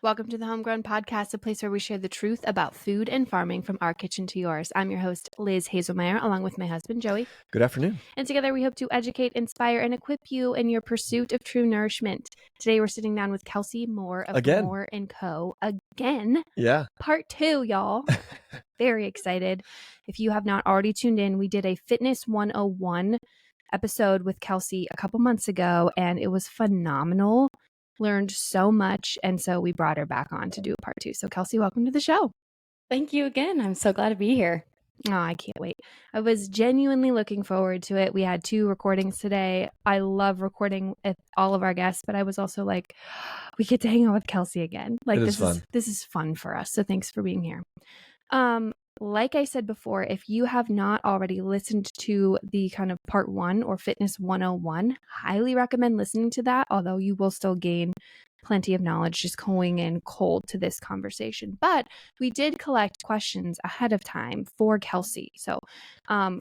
Welcome to the Homegrown Podcast, a place where we share the truth about food and farming from our kitchen to yours. I'm your host, Liz Hazelmeyer, along with my husband, Joey. Good afternoon. And together we hope to educate, inspire, and equip you in your pursuit of true nourishment. Today we're sitting down with Kelsee Moore of Moore & Co. Again. Yeah. Part 2, y'all. Very excited. If you have not already tuned in, we did a Fitness 101 episode with Kelsee a couple months ago, and it was phenomenal. Learned so much, and so we brought her back on to do a part 2. So Kelsee, welcome to the show. Thank you again. I'm so glad to be here. Oh, I can't wait. I was genuinely looking forward to it. We had 2 recordings today. I love recording with all of our guests, but I was also like, we get to hang out with Kelsee again. Like this is fun for us. So thanks for being here. Like I said before, if you have not already listened to the kind of part 1 or Fitness 101, highly recommend listening to that, although you will still gain plenty of knowledge just going in cold to this conversation. But we did collect questions ahead of time for Kelsee. So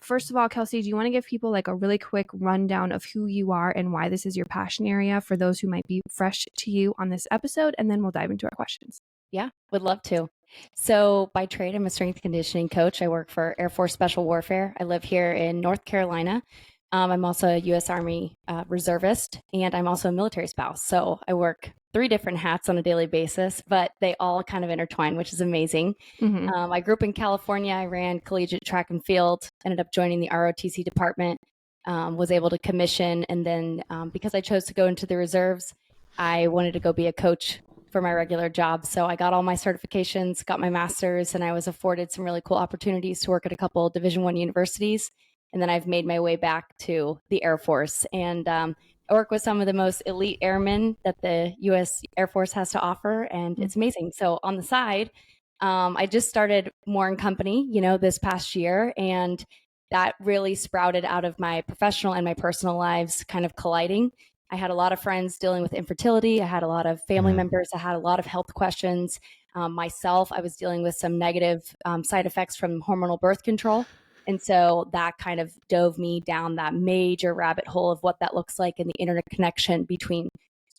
first of all, Kelsee, do you want to give people like a really quick rundown of who you are and why this is your passion area for those who might be fresh to you on this episode? And then we'll dive into our questions. Yeah, would love to. So by trade, I'm a strength conditioning coach. I work for Air Force Special Warfare. I live here in North Carolina. I'm also a U.S. Army reservist, and I'm also a military spouse. So I work 3 different hats on a daily basis, but they all kind of intertwine, which is amazing. Mm-hmm. I grew up in California. I ran collegiate track and field, ended up joining the ROTC department, was able to commission. And then because I chose to go into the reserves, I wanted to go be a coach for my regular job. So I got all my certifications, got my master's, and I was afforded some really cool opportunities to work at a couple of Division I universities. And then I've made my way back to the Air Force. And I work with some of the most elite airmen that the U.S. Air Force has to offer. And it's amazing. So on the side, I just started Moore & Company, this past year. And that really sprouted out of my professional and my personal lives kind of colliding. I had a lot of friends dealing with infertility. I had a lot of family members. I had a lot of health questions. Myself, I was dealing with some negative side effects from hormonal birth control. And so that kind of dove me down that major rabbit hole of what that looks like in the interconnection between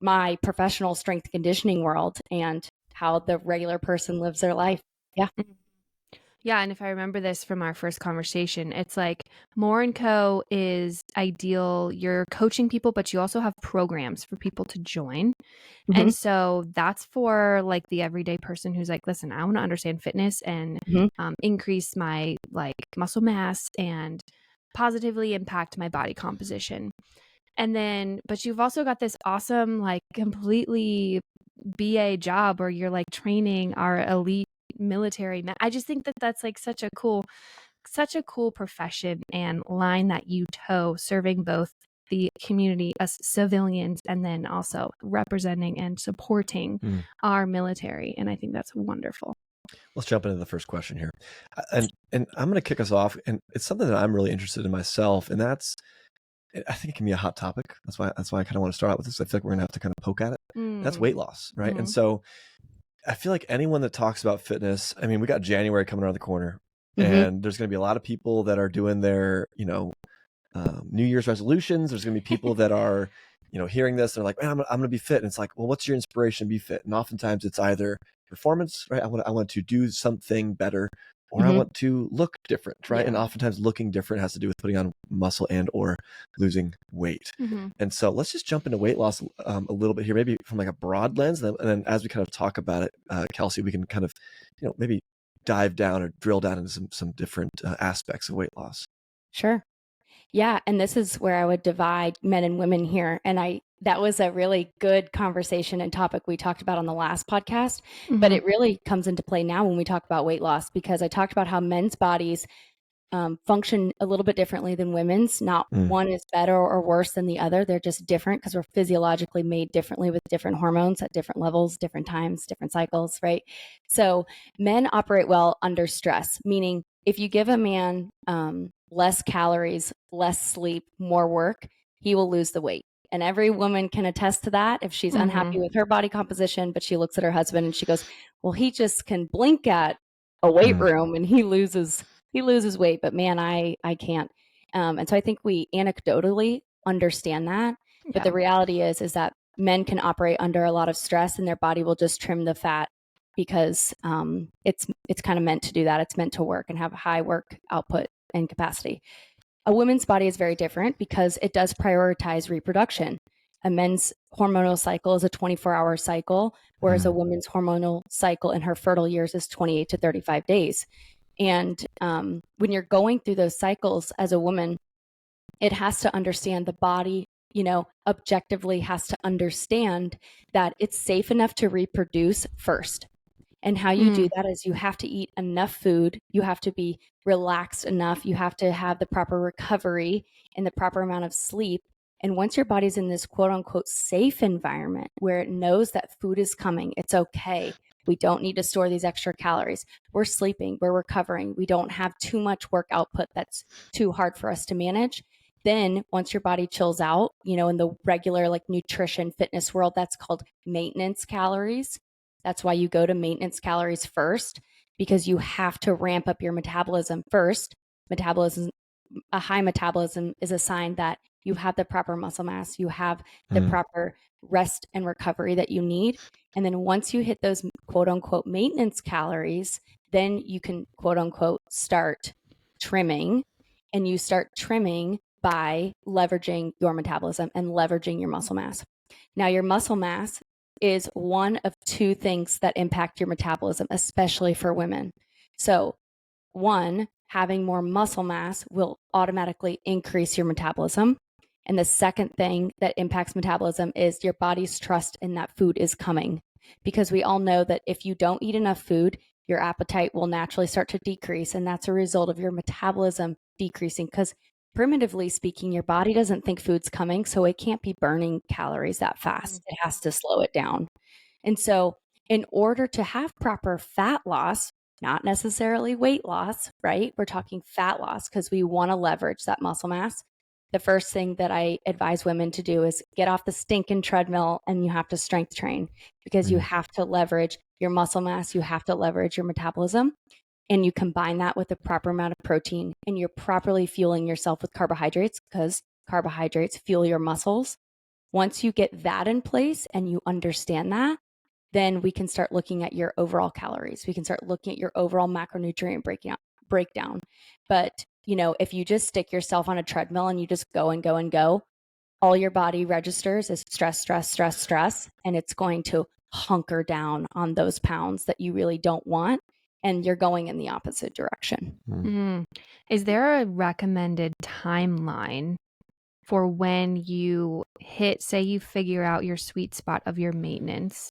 my professional strength conditioning world and how the regular person lives their life. Yeah. Yeah, and if I remember this from our first conversation, it's like Moore & Co. is ideal. You're coaching people, but you also have programs for people to join. Mm-hmm. And so that's for like the everyday person who's like, listen, I want to understand fitness and increase my like muscle mass and positively impact my body composition. And then, but you've also got this awesome, like completely BA job where you're like training our elite military men. I just think that that's like such a cool profession and line that you toe, serving both the community as civilians and then also representing and supporting our military. And I think that's wonderful. Let's jump into the first question here. And I'm going to kick us off. And it's something that I'm really interested in myself. And I think it can be a hot topic. That's why I kind of want to start out with this. I feel like we're going to have to kind of poke at it. That's weight loss, right? And so I feel like anyone that talks about fitness, I mean, we got January coming around the corner, and there's going to be a lot of people that are doing their, New Year's resolutions. There's going to be people that are, hearing this. They're like, man, I'm going to be fit. And it's like, well, what's your inspiration to be fit? And oftentimes it's either performance, right? I want to do something better, or I want to look different, right? Yeah. And oftentimes looking different has to do with putting on muscle and or losing weight. And so let's just jump into weight loss a little bit here, maybe from like a broad lens. And then as we kind of talk about it, Kelsee, we can kind of, maybe dive down or drill down into some different aspects of weight loss. Sure. Yeah. And this is where I would divide men and women here. And that was a really good conversation and topic we talked about on the last podcast, but it really comes into play now when we talk about weight loss, because I talked about how men's bodies function a little bit differently than women's. Not one is better or worse than the other. They're just different because we're physiologically made differently with different hormones at different levels, different times, different cycles, right? So men operate well under stress, meaning if you give a man less calories, less sleep, more work, he will lose the weight. And every woman can attest to that if she's unhappy with her body composition, but she looks at her husband and she goes, well, he just can blink at a weight room and he loses weight, but man, I can't. And so I think we anecdotally understand that, but the reality is that men can operate under a lot of stress and their body will just trim the fat because it's kind of meant to do that. It's meant to work and have high work output and capacity. A woman's body is very different because it does prioritize reproduction. A men's hormonal cycle is a 24-hour cycle, whereas a woman's hormonal cycle in her fertile years is 28 to 35 days. And when you're going through those cycles as a woman, it has to understand the body, objectively has to understand that it's safe enough to reproduce first. And how you do that is you have to eat enough food. You have to be relaxed enough. You have to have the proper recovery and the proper amount of sleep. And once your body's in this quote unquote safe environment where it knows that food is coming, it's okay. We don't need to store these extra calories. We're sleeping, we're recovering. We don't have too much work output that's too hard for us to manage. Then once your body chills out, in the regular like nutrition fitness world, that's called maintenance calories. That's why you go to maintenance calories first, because you have to ramp up your metabolism first. A high metabolism is a sign that you have the proper muscle mass, you have the proper rest and recovery that you need. And then once you hit those quote unquote maintenance calories, then you can quote unquote start trimming. And you start trimming by leveraging your metabolism and leveraging your muscle mass. Now, your muscle mass is one of two things that impact your metabolism, especially for women. So, one, having more muscle mass will automatically increase your metabolism. And the second thing that impacts metabolism is your body's trust in that food is coming. Because we all know that if you don't eat enough food, your appetite will naturally start to decrease. And that's a result of your metabolism decreasing. Because primitively speaking, your body doesn't think food's coming, so it can't be burning calories that fast. It has to slow it down. And so in order to have proper fat loss, not necessarily weight loss, right? We're talking fat loss because we want to leverage that muscle mass. The first thing that I advise women to do is get off the stinking treadmill and you have to strength train because you have to leverage your muscle mass. You have to leverage your metabolism. And you combine that with the proper amount of protein and you're properly fueling yourself with carbohydrates because carbohydrates fuel your muscles. Once you get that in place and you understand that, then we can start looking at your overall calories. We can start looking at your overall macronutrient breakdown. But, if you just stick yourself on a treadmill and you just go and go and go, all your body registers is stress, stress, stress, stress, and it's going to hunker down on those pounds that you really don't want. And you're going in the opposite direction. Is there a recommended timeline for when you say you figure out your sweet spot of your maintenance?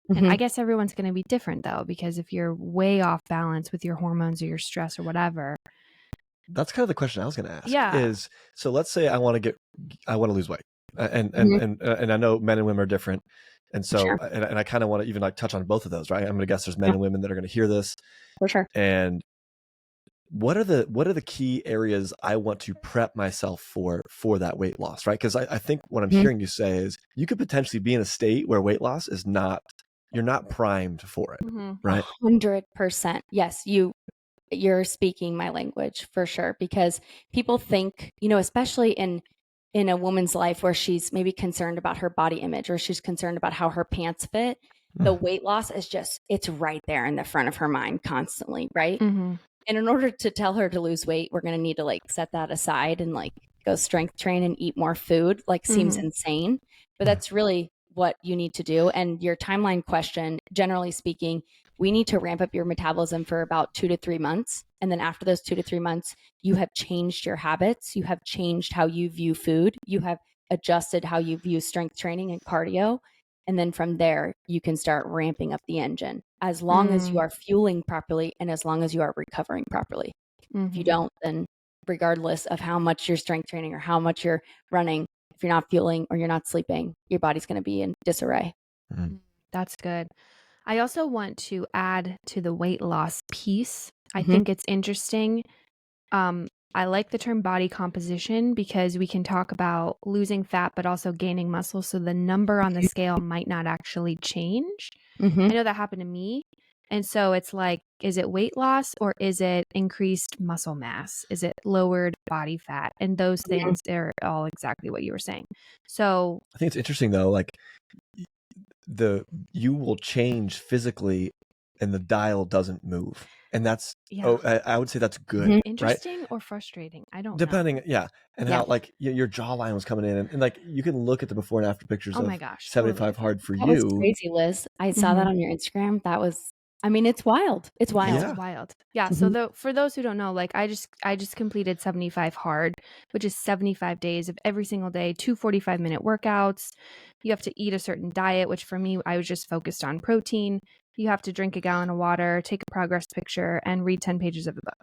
And I guess everyone's going to be different though, because if you're way off balance with your hormones or your stress or whatever. That's kind of the question I was going to ask. Yeah. So let's say I want to lose weight, and I know men and women are different. And so, Sure. and I kind of want to even touch on both of those, right? I'm going to guess there's men and women that are going to hear this. For sure. And what are the key areas I want to prep myself for that weight loss, right? Because I think what I'm hearing you say is you could potentially be in a state where weight loss is you're not primed for it, right? 100%. Yes, you're speaking my language for sure, because people think, especially in a woman's life where she's maybe concerned about her body image or she's concerned about how her pants fit, the weight loss is it's right there in the front of her mind constantly, right? And in order to tell her to lose weight, we're going to need to set that aside and go strength train and eat more food. Seems insane, but that's really what you need to do. And your timeline question, generally speaking, we need to ramp up your metabolism for about 2 to 3 months. And then after those 2 to 3 months, you have changed your habits. You have changed how you view food. You have adjusted how you view strength training and cardio. And then from there, you can start ramping up the engine as long as you are fueling properly and as long as you are recovering properly. If you don't, then regardless of how much you're strength training or how much you're running, if you're not fueling or you're not sleeping, your body's going to be in disarray. That's good. I also want to add to the weight loss piece. I think it's interesting. I like the term body composition because we can talk about losing fat, but also gaining muscle. So the number on the scale might not actually change. I know that happened to me. And so it's like, is it weight loss or is it increased muscle mass? Is it lowered body fat? And those things are all exactly what you were saying. So I think it's interesting though, like you will change physically and the dial doesn't move. And that's, I would say that's good, interesting right? or frustrating. I don't Depending, know. yeah. And how like your jawline was coming in and like you can look at the before and after pictures Oh of my gosh, 75 totally hard for That you. was crazy, Liz. I saw that on your Instagram. That was, I mean, it's wild. It's wild. It's wild. Yeah. So for those who don't know, like I just completed 75 hard, which is 75 days of every single day, 2 45-minute workouts. You have to eat a certain diet, which for me, I was just focused on protein. You have to drink a gallon of water, take a progress picture, and read 10 pages of a book.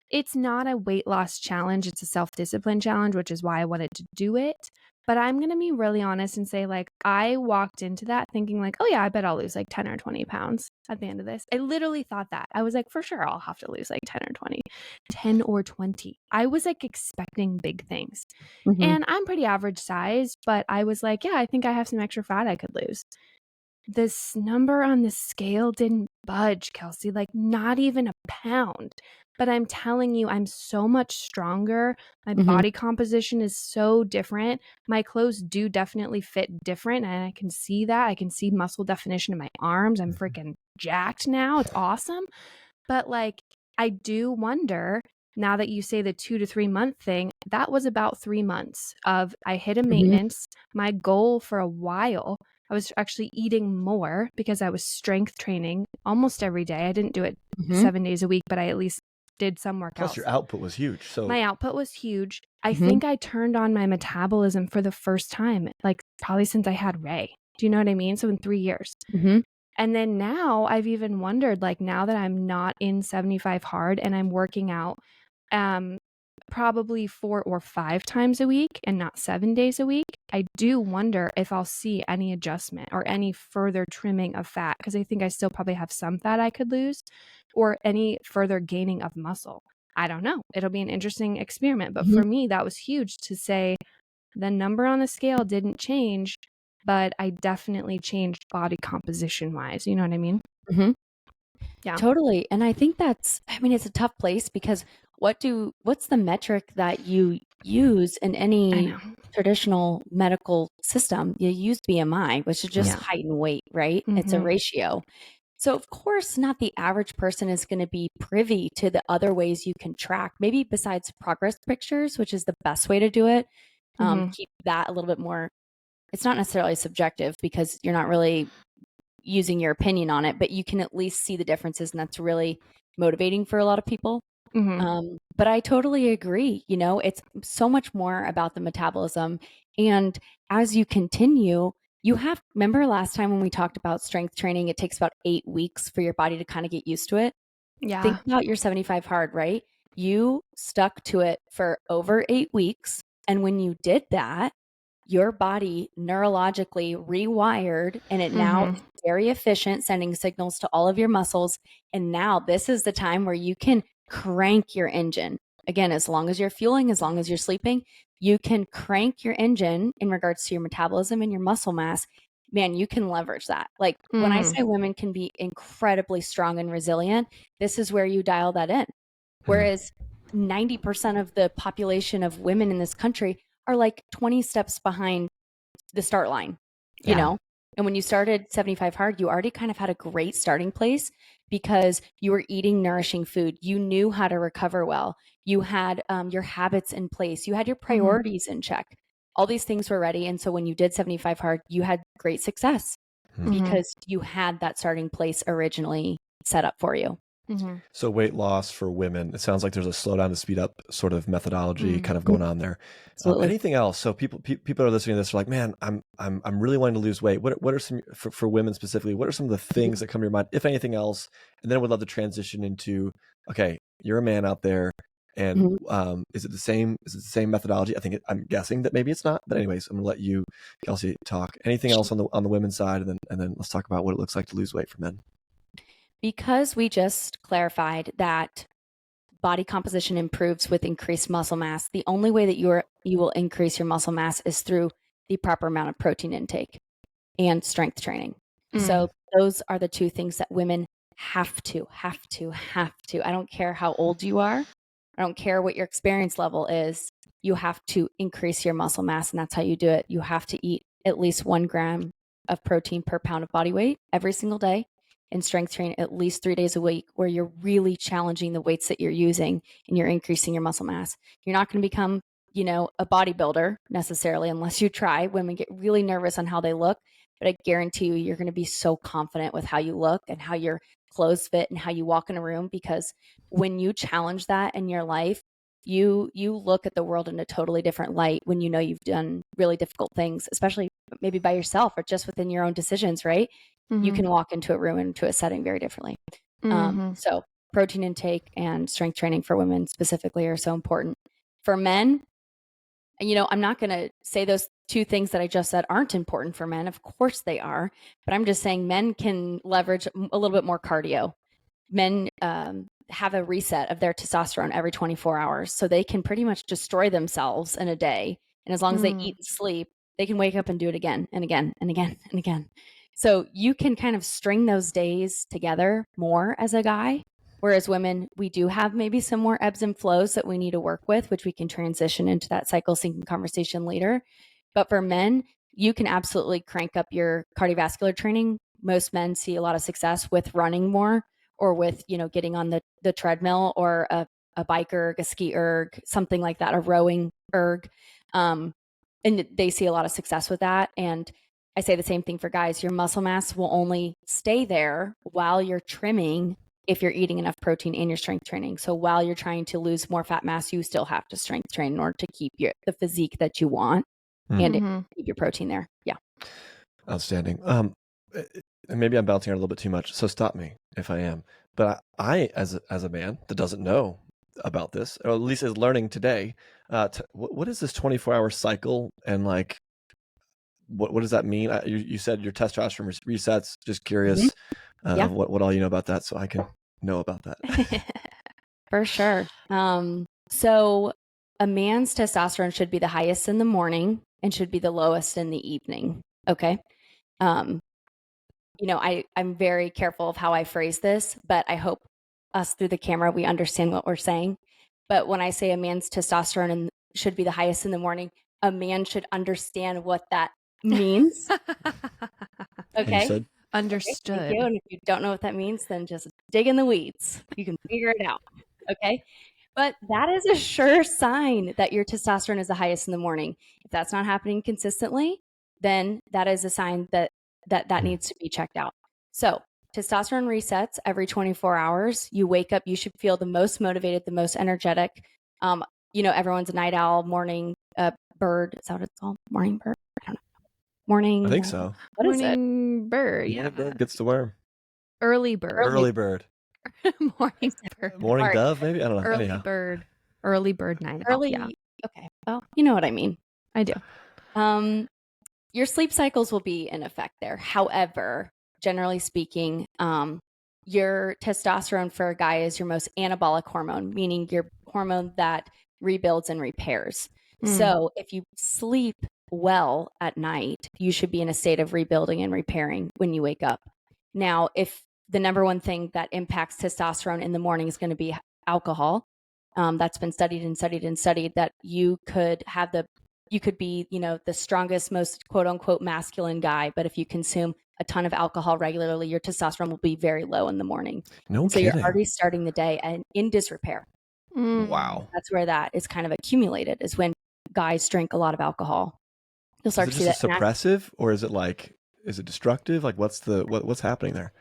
It's not a weight loss challenge. It's a self-discipline challenge, which is why I wanted to do it. But I'm going to be really honest and say, like, I walked into that thinking like, oh yeah, I bet I'll lose like 10 or 20 pounds at the end of this. I literally thought that. I was like, for sure, I'll have to lose like 10 or 20. 10 or 20. I was like expecting big things. And I'm pretty average size, but I was like, yeah, I think I have some extra fat I could lose. This number on the scale didn't budge, Kelsee, like not even a pound. But I'm telling you, I'm so much stronger. My body composition is so different. My clothes do definitely fit different. And I can see that. I can see muscle definition in my arms. I'm freaking jacked now. It's awesome. But like, I do wonder, now that you say the 2 to 3 month thing, that was about 3 months of I hit a maintenance. My goal for a while, I was actually eating more because I was strength training almost every day. I didn't do it 7 days a week, but I at least did some workouts. Plus your output was huge. So my output was huge. I think I turned on my metabolism for the first time, like probably since I had Ray. Do you know what I mean? So in 3 years. And then now I've even wondered, like now that I'm not in 75 hard and I'm working out probably 4 or 5 times a week and not 7 days a week, I do wonder if I'll see any adjustment or any further trimming of fat, because I think I still probably have some fat I could lose, or any further gaining of muscle. I don't know. It'll be an interesting experiment. But for me, that was huge to say the number on the scale didn't change, but I definitely changed body composition wise. You know what I mean? Yeah, totally. And I think that's, I mean, it's a tough place because what's the metric that you use in any traditional medical system? You use BMI, which is just height and weight, right? It's a ratio. So of course, not the average person is going to be privy to the other ways you can track, maybe besides progress pictures, which is the best way to do it. Keep that a little bit more. It's not necessarily subjective because you're not really using your opinion on it, but you can at least see the differences, and that's really motivating for a lot of people. But I totally agree. You know, it's so much more about the metabolism. And as you continue, remember last time when we talked about strength training, it takes about 8 weeks for your body to kind of get used to it. Yeah. Think about your 75 hard, right? You stuck to it for over 8 weeks. And when you did that, your body neurologically rewired, and it now is very efficient, sending signals to all of your muscles. And now this is the time where you can crank your engine. Again, as long as you're fueling, as long as you're sleeping, you can crank your engine in regards to your metabolism and your muscle mass. Man, you can leverage that. Like when I say women can be incredibly strong and resilient, this is where you dial that in. Whereas 90% of the population of women in this country are like 20 steps behind the start line, you know? And when you started 75 hard, you already kind of had a great starting place because you were eating nourishing food. You knew how to recover well. You had your habits in place. You had your priorities in check. All these things were ready. And so when you did 75 hard, you had great success because you had that starting place originally set up for you. So weight loss for women, it sounds like there's a slow down to speed up sort of methodology kind of going on there. Anything else? So people are listening to this are like, man, I'm really wanting to lose weight. What are some for women specifically? What are some of the things that come to your mind, if anything else? And then I would love to transition into, okay, you're a man out there, and is it the same? Is it the same methodology? I'm guessing that maybe it's not. But anyways, I'm gonna let you, Kelsee, talk. Anything else on the women's side, and then let's talk about what it looks like to lose weight for men. Because we just clarified that body composition improves with increased muscle mass, the only way that you will increase your muscle mass is through the proper amount of protein intake and strength training. So those are the two things that women have to. I don't care how old you are. I don't care what your experience level is. You have to increase your muscle mass, and that's how you do it. You have to eat at least 1 gram of protein per pound of body weight every single day, and strength train at least 3 days a week, where you're really challenging the weights that you're using and you're increasing your muscle mass. You're not going to become, a bodybuilder necessarily unless you try. Women get really nervous on how they look, but I guarantee you're going to be so confident with how you look and how your clothes fit and how you walk in a room, because when you challenge that in your life, you look at the world in a totally different light when you know you've done really difficult things, especially maybe by yourself or just within your own decisions, right? You can walk into a room, into a setting very differently. So protein intake and strength training for women specifically are so important. For men, I'm not going to say those 2 things that I just said aren't important for men. Of course they are, but I'm just saying men can leverage a little bit more cardio. Men have a reset of their testosterone every 24 hours. So they can pretty much destroy themselves in a day. And as long as they eat and sleep, they can wake up and do it again and again and again and again. So you can kind of string those days together more as a guy. Whereas women, we do have maybe some more ebbs and flows that we need to work with, which we can transition into that cycle syncing conversation later. But for men, you can absolutely crank up your cardiovascular training. Most men see a lot of success with running more, or with, getting on the treadmill, or a bike erg, a ski erg, something like that, a rowing erg. And they see a lot of success with that. And I say the same thing for guys. Your muscle mass will only stay there while you're trimming, if you're eating enough protein and you're strength training. So while you're trying to lose more fat mass, you still have to strength train in order to keep the physique that you want and keep your protein there. Yeah. Outstanding. And maybe I'm bouncing out a little bit too much, so stop me if I am. But I as a man that doesn't know about this, or at least is learning today, what is this 24-hour cycle, and like, what does that mean? You said your testosterone resets. Just curious what all you know about that, so I can know about that. For sure. So a man's testosterone should be the highest in the morning and should be the lowest in the evening. Okay. I'm very careful of how I phrase this, but I hope us through the camera, we understand what we're saying. But when I say a man's testosterone should be the highest in the morning, a man should understand what that means. Okay. Understood. Okay, thank you. And if you don't know what that means, then just dig in the weeds. You can figure it out. Okay. But that is a sure sign that your testosterone is the highest in the morning. If that's not happening consistently, then that is a sign that needs to be checked out. So testosterone resets every 24 hours. You wake up, you should feel the most motivated, the most energetic. Everyone's a night owl, morning bird. Is that what it's called? Morning bird? I don't know. Morning. I think so. What is it? Morning bird. Yeah, bird gets the worm. Early bird. Early bird. Morning bird. Morning dove, maybe? I don't know. Early Anyhow. bird. Early bird night owl. Early. Yeah. Okay. Well, you know what I mean. I do. Your sleep cycles will be in effect there. However, generally speaking, your testosterone for a guy is your most anabolic hormone, meaning your hormone that rebuilds and repairs. So if you sleep well at night, you should be in a state of rebuilding and repairing when you wake up. Now, if the number one thing that impacts testosterone in the morning is going to be alcohol, that's been studied that you could be, the strongest, most quote unquote masculine guy. But if you consume a ton of alcohol regularly, your testosterone will be very low in the morning. No so kidding. You're already starting the day and in disrepair. Wow. That's where that is kind of accumulated, is when guys drink a lot of alcohol. You'll start to see that. Is it suppressive, or is it destructive? Like, what's happening there?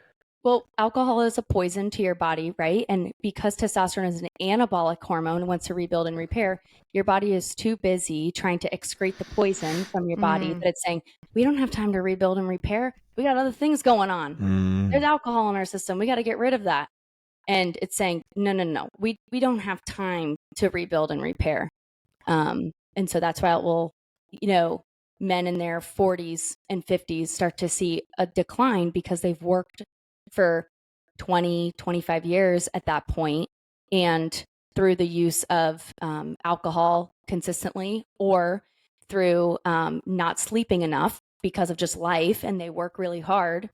Well, alcohol is a poison to your body, right? And because testosterone is an anabolic hormone and wants to rebuild and repair, your body is too busy trying to excrete the poison from your body that it's saying, we don't have time to rebuild and repair. We got other things going on. There's alcohol in our system. We got to get rid of that. And it's saying, no. We don't have time to rebuild and repair. And so that's why it will, men in their 40s and 50s start to see a decline because they've worked for 20, 25 years at that point, and through the use of alcohol consistently, or through not sleeping enough because of just life, and they work really hard,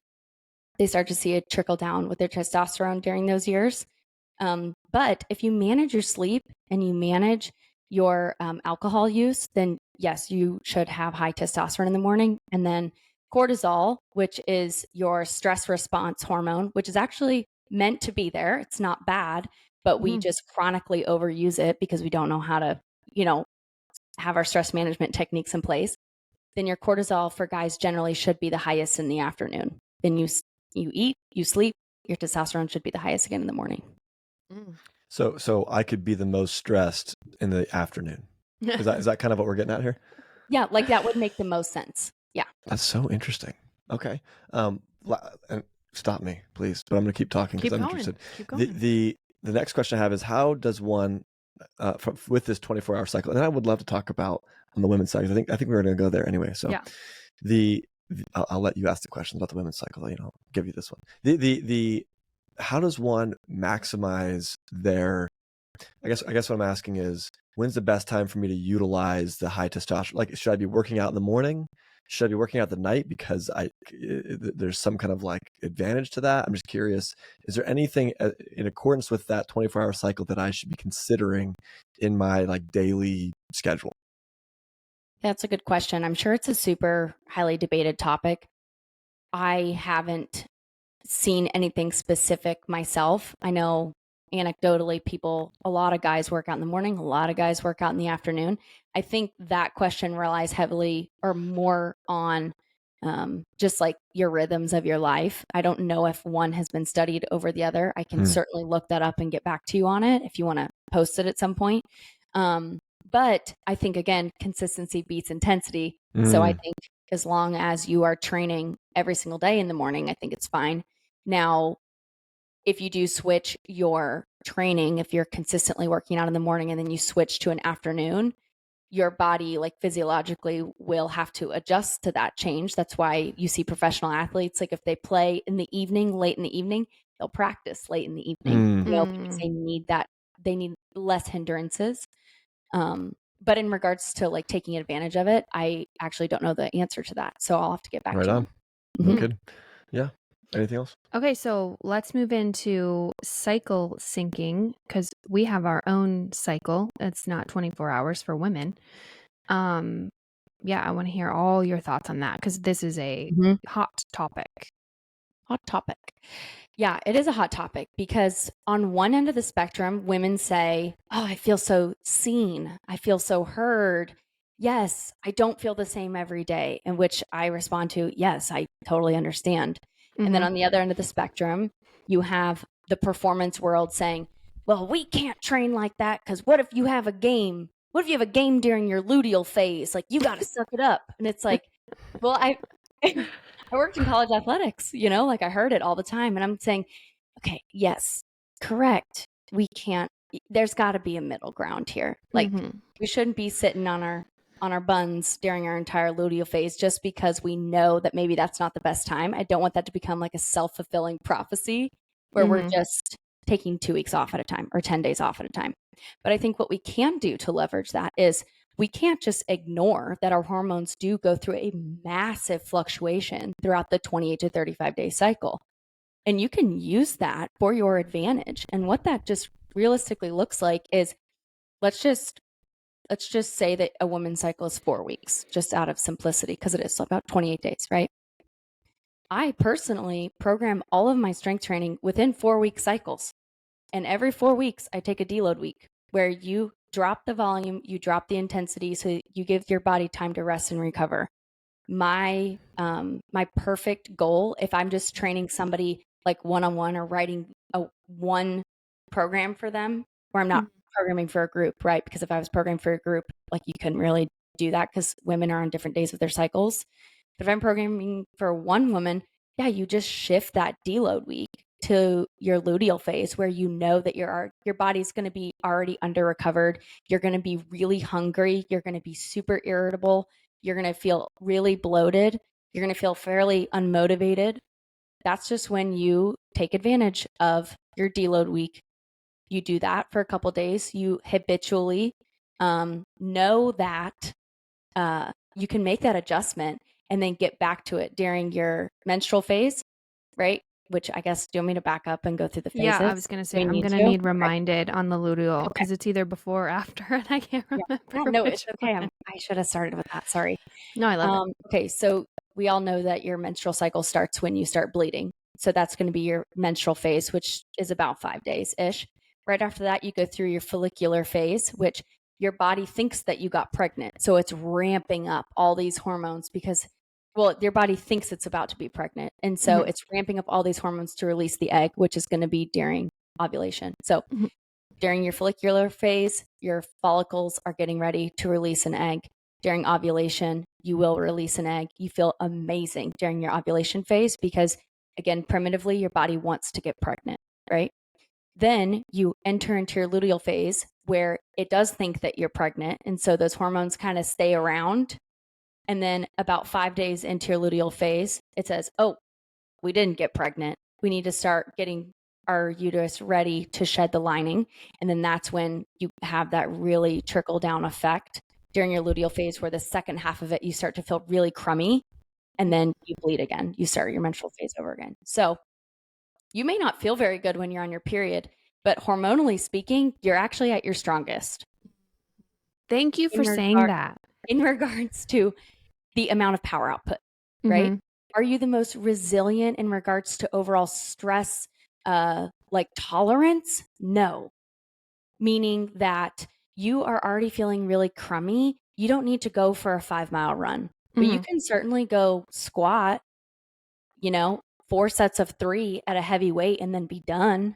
they start to see a trickle down with their testosterone during those years. But if you manage your sleep and you manage your alcohol use, then yes, you should have high testosterone in the morning. And then cortisol, which is your stress response hormone, which is actually meant to be there. It's not bad, but we just chronically overuse it because we don't know how to, have our stress management techniques in place. Then your cortisol for guys generally should be the highest in the afternoon. Then you eat, you sleep, your testosterone should be the highest again in the morning. So I could be the most stressed in the afternoon. Is that kind of what we're getting at here? Yeah, like that would make the most sense. Yeah. That's so interesting. Okay. And stop me, please, but I'm going to keep talking because I'm interested. Keep going. The next question I have is, how does one with this 24-hour cycle, and I would love to talk about on the women's side. I think we were going to go there anyway. So yeah. I'll let you ask the questions about the women's cycle. I'll give you this one. The how does one maximize their? I guess what I'm asking is, when's the best time for me to utilize the high testosterone? Like, should I be working out in the morning? Should I be working out the night because there's some kind of like advantage to that? I'm just curious. Is there anything in accordance with that 24-hour cycle that I should be considering in my like daily schedule? That's a good question. I'm sure it's a super highly debated topic. I haven't seen anything specific myself. I know anecdotally a lot of guys work out in the morning, a lot of guys work out in the afternoon. I think that question relies heavily or more on just like your rhythms of your life. I don't know if one has been studied over the other. I can certainly look that up and get back to you on it if you want to post it at some point. But I think, again, consistency beats intensity. So I think as long as you are training every single day in the morning, I think it's fine. Now, if you do switch your training, if you're consistently working out in the morning and then you switch to an afternoon, your body, like physiologically, will have to adjust to that change. That's why you see professional athletes, like if they play in the evening, late in the evening, they'll practice late in the evening, because they need less hindrances. But in regards to like taking advantage of it, I actually don't know the answer to that. So I'll have to get back to you. Right on. Good. Yeah. Anything else? Okay, so let's move into cycle syncing because we have our own cycle. It's not 24 hours for women. Yeah, I want to hear all your thoughts on that because this is a hot topic. Hot topic. Yeah, it is a hot topic because on one end of the spectrum, women say, "Oh, I feel so seen. I feel so heard. Yes, I don't feel the same every day." In which I respond to, "Yes, I totally understand." And then on the other end of the spectrum, you have the performance world saying, "Well, we can't train like that because what if you have a game? What if you have a game during your luteal phase? Like, you got to suck it up." And it's like, well, I worked in college athletics, like I heard it all the time. And I'm saying, okay, yes, correct. We can't, there's got to be a middle ground here. Like, we shouldn't be sitting on our buns during our entire luteal phase just because we know that maybe that's not the best time. I don't want that to become like a self-fulfilling prophecy where we're just taking 2 weeks off at a time or 10 days off at a time. But I think what we can do to leverage that is we can't just ignore that our hormones do go through a massive fluctuation throughout the 28 to 35 day cycle. And you can use that for your advantage. And what that just realistically looks like is, let's just say that a woman's cycle is 4 weeks, just out of simplicity, because it is about 28 days, right? I personally program all of my strength training within 4-week cycles. And every 4 weeks, I take a deload week where you drop the volume, you drop the intensity, so you give your body time to rest and recover. My perfect goal, if I'm just training somebody like one-on-one or writing one program for them, where I'm not programming for a group, right? Because if I was programming for a group, like, you couldn't really do that because women are on different days of their cycles. But if I'm programming for one woman, yeah, you just shift that deload week to your luteal phase where you know that your body's going to be already under recovered. You're going to be really hungry. You're going to be super irritable. You're going to feel really bloated. You're going to feel fairly unmotivated. That's just when you take advantage of your deload week. You do that for a couple of days. You habitually know that you can make that adjustment and then get back to it during your menstrual phase. right? Which I guess, do you want me to back up and go through the phases? Yeah, I was going to say, We I'm need going to to? need Okay. reminded on the luteal Okay. because it's either before or after, and I can't Yeah. remember No, which it's okay. one. I should have started with that. Sorry. No, I love it. Okay, so we all know that your menstrual cycle starts when you start bleeding. So that's going to be your menstrual phase, which is about 5 days-ish. Right after that, you go through your follicular phase, which your body thinks that you got pregnant. So it's ramping up all these hormones because, well, your body thinks it's about to be pregnant. And so Mhm. it's ramping up all these hormones to release the egg, which is going to be during ovulation. So Mhm. during your follicular phase, your follicles are getting ready to release an egg. During ovulation, you will release an egg. You feel amazing during your ovulation phase because, again, primitively, your body wants to get pregnant, right? Then you enter into your luteal phase where it does think that you're pregnant. And so those hormones kind of stay around. And then about 5 days into your luteal phase, it says, oh, we didn't get pregnant. We need to start getting our uterus ready to shed the lining. And then that's when you have that really trickle down effect during your luteal phase, where the second half of it, you start to feel really crummy and then you bleed again. You start your menstrual phase over again. So you may not feel very good when you're on your period, but hormonally speaking, you're actually at your strongest. Thank you in for saying regard- that. In regards to the amount of power output, right? Mhm. Are you the most resilient in regards to overall stress, like tolerance? No. Meaning that you are already feeling really crummy. You don't need to go for a 5-mile run, but you Mhm. can certainly go squat, 4 sets of 3 at a heavy weight and then be done.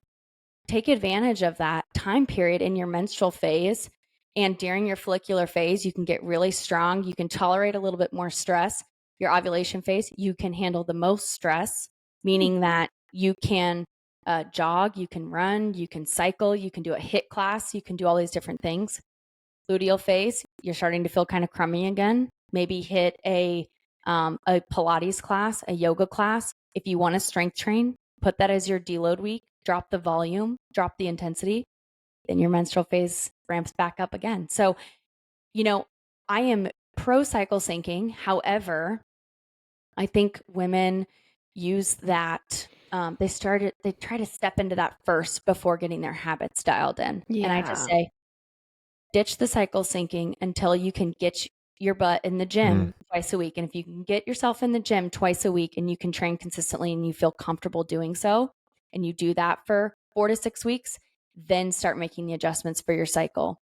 Take advantage of that time period in your menstrual phase. And during your follicular phase, you can get really strong. You can tolerate a little bit more stress. Your ovulation phase, you can handle the most stress, meaning that you can jog, you can run, you can cycle, you can do a HIIT class, you can do all these different things. Luteal phase, you're starting to feel kind of crummy again. Maybe hit a Pilates class, a yoga class. If you want to strength train, put that as your deload week. Drop the volume, drop the intensity. Then your menstrual phase ramps back up again. So, I am pro cycle syncing. However, I think women use that. They try to step into that first before getting their habits dialed in. And I just Yeah. say, ditch the cycle syncing until you can get your butt in the gym twice a week. And if you can get yourself in the gym twice a week and you can train consistently and you feel comfortable doing so, and you do that for 4 to 6 weeks, then start making the adjustments for your cycle.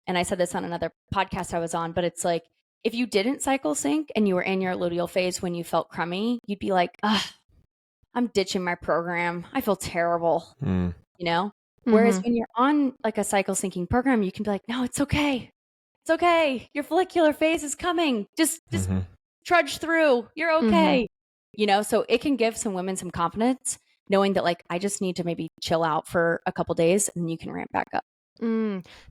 And I said this on another podcast I was on, but it's like, if you didn't cycle sync and you were in your luteal phase when you felt crummy, you'd be like, I'm ditching my program. I feel terrible, Whereas Mhm. when you're on like a cycle syncing program, you can be like, no, it's okay. It's okay. Your follicular phase is coming. Just trudge through. You're okay. So it can give some women some confidence knowing that, like, I just need to maybe chill out for a couple days and you can ramp back up.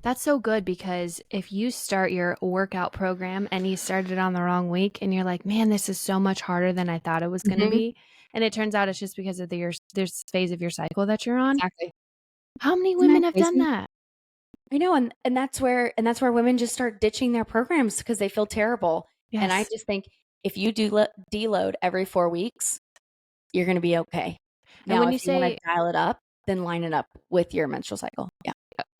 That's so good because if you start your workout program and you started on the wrong week and you're like, man, this is so much harder than I thought it was going to be. And it turns out it's just because of this phase of your cycle that you're on. Exactly. How many Isn't that women have done crazy? that? I know. And that's where women just start ditching their programs because they feel terrible. Yes. And I just think if you do deload every 4 weeks, you're going to be okay. And Now, when you if you want say, to dial it up, then line it up with your menstrual cycle. Yeah.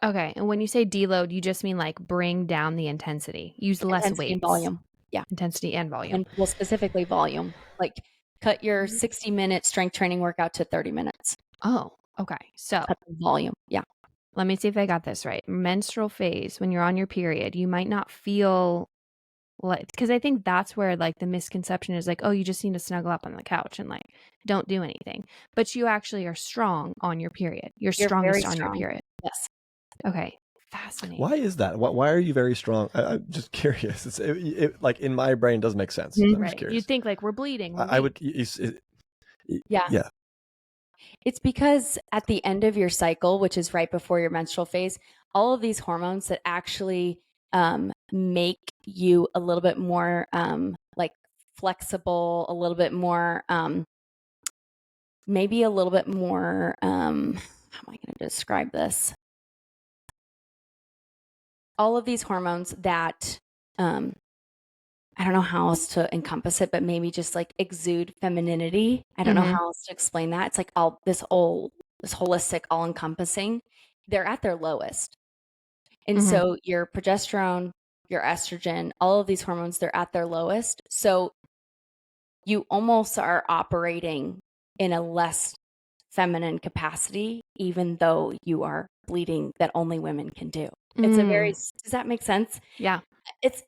okay, and when you say deload, you just mean like bring down the intensity, use less Intensity and weights. volume. Yeah. Intensity and volume. And well, specifically volume. Like cut your 60-minute strength training workout to 30 minutes. Oh, okay. So Cut the volume. Yeah. let me see if I got this right. Menstrual phase, when you're on your period, you might not feel like, because I think that's where like the misconception is like, oh, you just need to snuggle up on the couch and like don't do anything. But you actually are strong on your period. You're You're very strongest on your strong. period. Yes. Okay. Fascinating. Why is that? Why are you very strong? I'm just curious. It like in my brain doesn't make sense. I'm just Right. curious. You think like we're bleeding. I would. Yeah. Yeah. It's because at the end of your cycle, which is right before your menstrual phase, all of these hormones that actually make you a little bit more like flexible, a little bit more, maybe a little bit more, how am I going to describe this? All of these hormones that I don't know how else to encompass it, but maybe just like exude femininity. I don't know how else to explain that. It's like all this holistic, all encompassing. They're at their lowest. And so your progesterone, your estrogen, all of these hormones, they're at their lowest. So you almost are operating in a less feminine capacity, even though you are bleeding that only women can do. It's a very, does that make sense? Yeah. It's,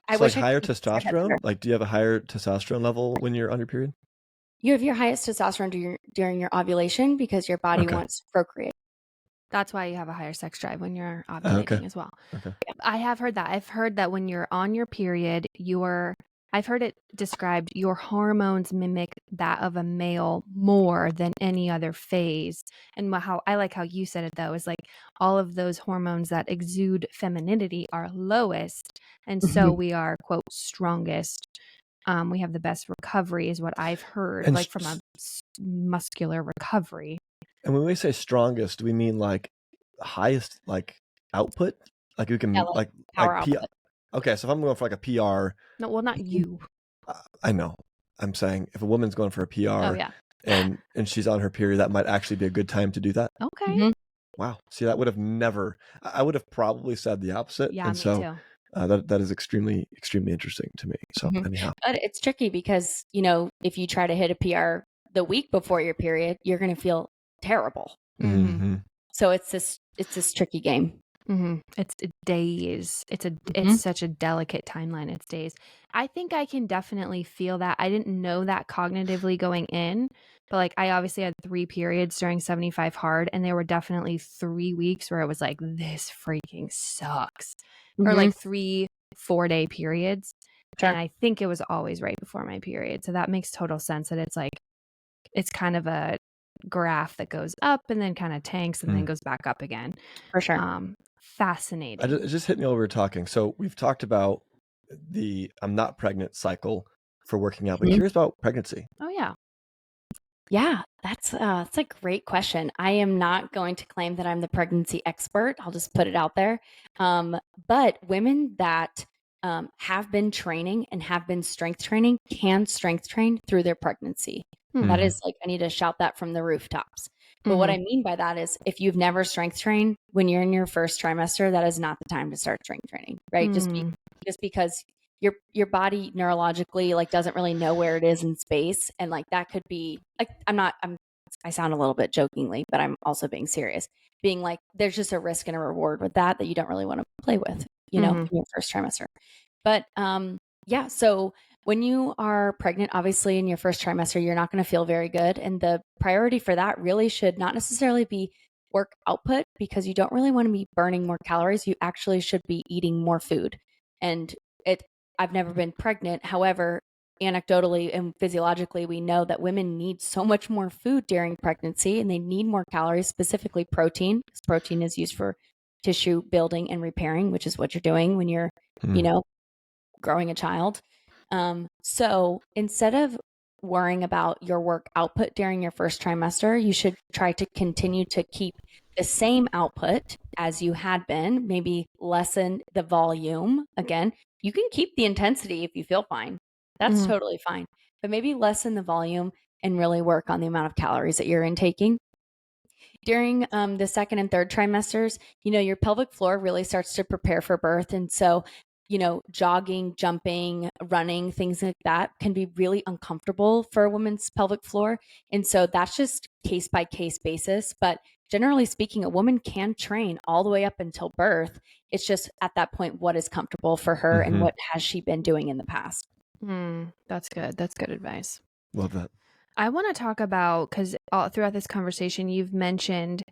I So wish like I higher could describe that better. testosterone? Like, do you have a higher testosterone level when you're on your period? You have your highest testosterone during your ovulation because your body wants to procreate. That's why you have a higher sex drive when you're ovulating as well. Okay. I have heard that. I've heard that when you're on your period, I've heard it described, your hormones mimic that of a male more than any other phase. And how I like how you said it though, is like all of those hormones that exude femininity are lowest. And so we are, quote, strongest. We have the best recovery is what I've heard, And like from a muscular recovery. And when we say strongest, do we mean like highest like output? Like you can like power like P- output. Okay, so if I'm going for like a PR, No, well, not you. I know. I'm saying if a woman's going for a PR Oh, yeah. and she's on her period, that might actually be a good time to do that. Okay. Wow. See, that would have never. I would have probably said the opposite. Yeah, and me so too. that is extremely interesting to me. So anyhow, but it's tricky because if you try to hit a PR the week before your period, you're going to feel terrible. So it's this tricky game. It's days. It's such a delicate timeline. It's days. I think I can definitely feel that. I didn't know that cognitively going in, but like I obviously had 3 periods during 75 hard, and there were definitely 3 weeks where it was like, this freaking sucks, or like 3 4-day periods. Sure. And I think it was always right before my period. So that makes total sense that it's like, it's kind of a graph that goes up and then kind of tanks and then goes back up again. For sure. Fascinating. It just hit me while we were talking. So we've talked about the I'm not pregnant cycle for working out, but curious about pregnancy. Oh yeah. Yeah, that's a great question. I am not going to claim that I'm the pregnancy expert. I'll just put it out there. But women that have been training and have been strength training can strength train through their pregnancy. That is like, I need to shout that from the rooftops. But what I mean by that is if you've never strength trained when you're in your first trimester, that is not the time to start strength training, right? Just because your body neurologically like doesn't really know where it is in space. And like that could be like, I sound a little bit jokingly, but I'm also being serious, being like, there's just a risk and a reward with that you don't really want to play with, in your first trimester. But yeah, so when you are pregnant, obviously in your first trimester, you're not going to feel very good. And the priority for that really should not necessarily be work output, because you don't really want to be burning more calories. You actually should be eating more food. And I've never been pregnant. However, anecdotally and physiologically, we know that women need so much more food during pregnancy, and they need more calories, specifically protein, because protein is used for tissue building and repairing, which is what you're doing when you're, growing a child. So instead of worrying about your work output during your first trimester, you should try to continue to keep the same output as you had been, maybe lessen the volume. Again, you can keep the intensity if you feel fine. That's totally fine. But maybe lessen the volume and really work on the amount of calories that you're intaking. During the second and third trimesters, your pelvic floor really starts to prepare for birth. And so jogging, jumping, running, things like that can be really uncomfortable for a woman's pelvic floor. And so that's just case by case basis. But generally speaking, a woman can train all the way up until birth. It's just at that point, what is comfortable for her and what has she been doing in the past? That's good. That's good advice. Love that. I want to talk about, because throughout this conversation, you've mentioned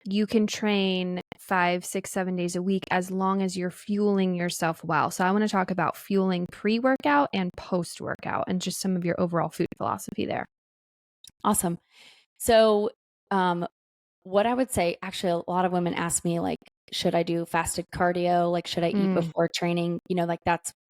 you can train 5, 6, 7 days a week as long as you're fueling yourself well. So I want to talk about fueling pre-workout and post-workout and just some of your overall food philosophy there. Awesome. So what I would say, actually, a lot of women ask me, like, should I do fasted cardio? Like, should I eat before training?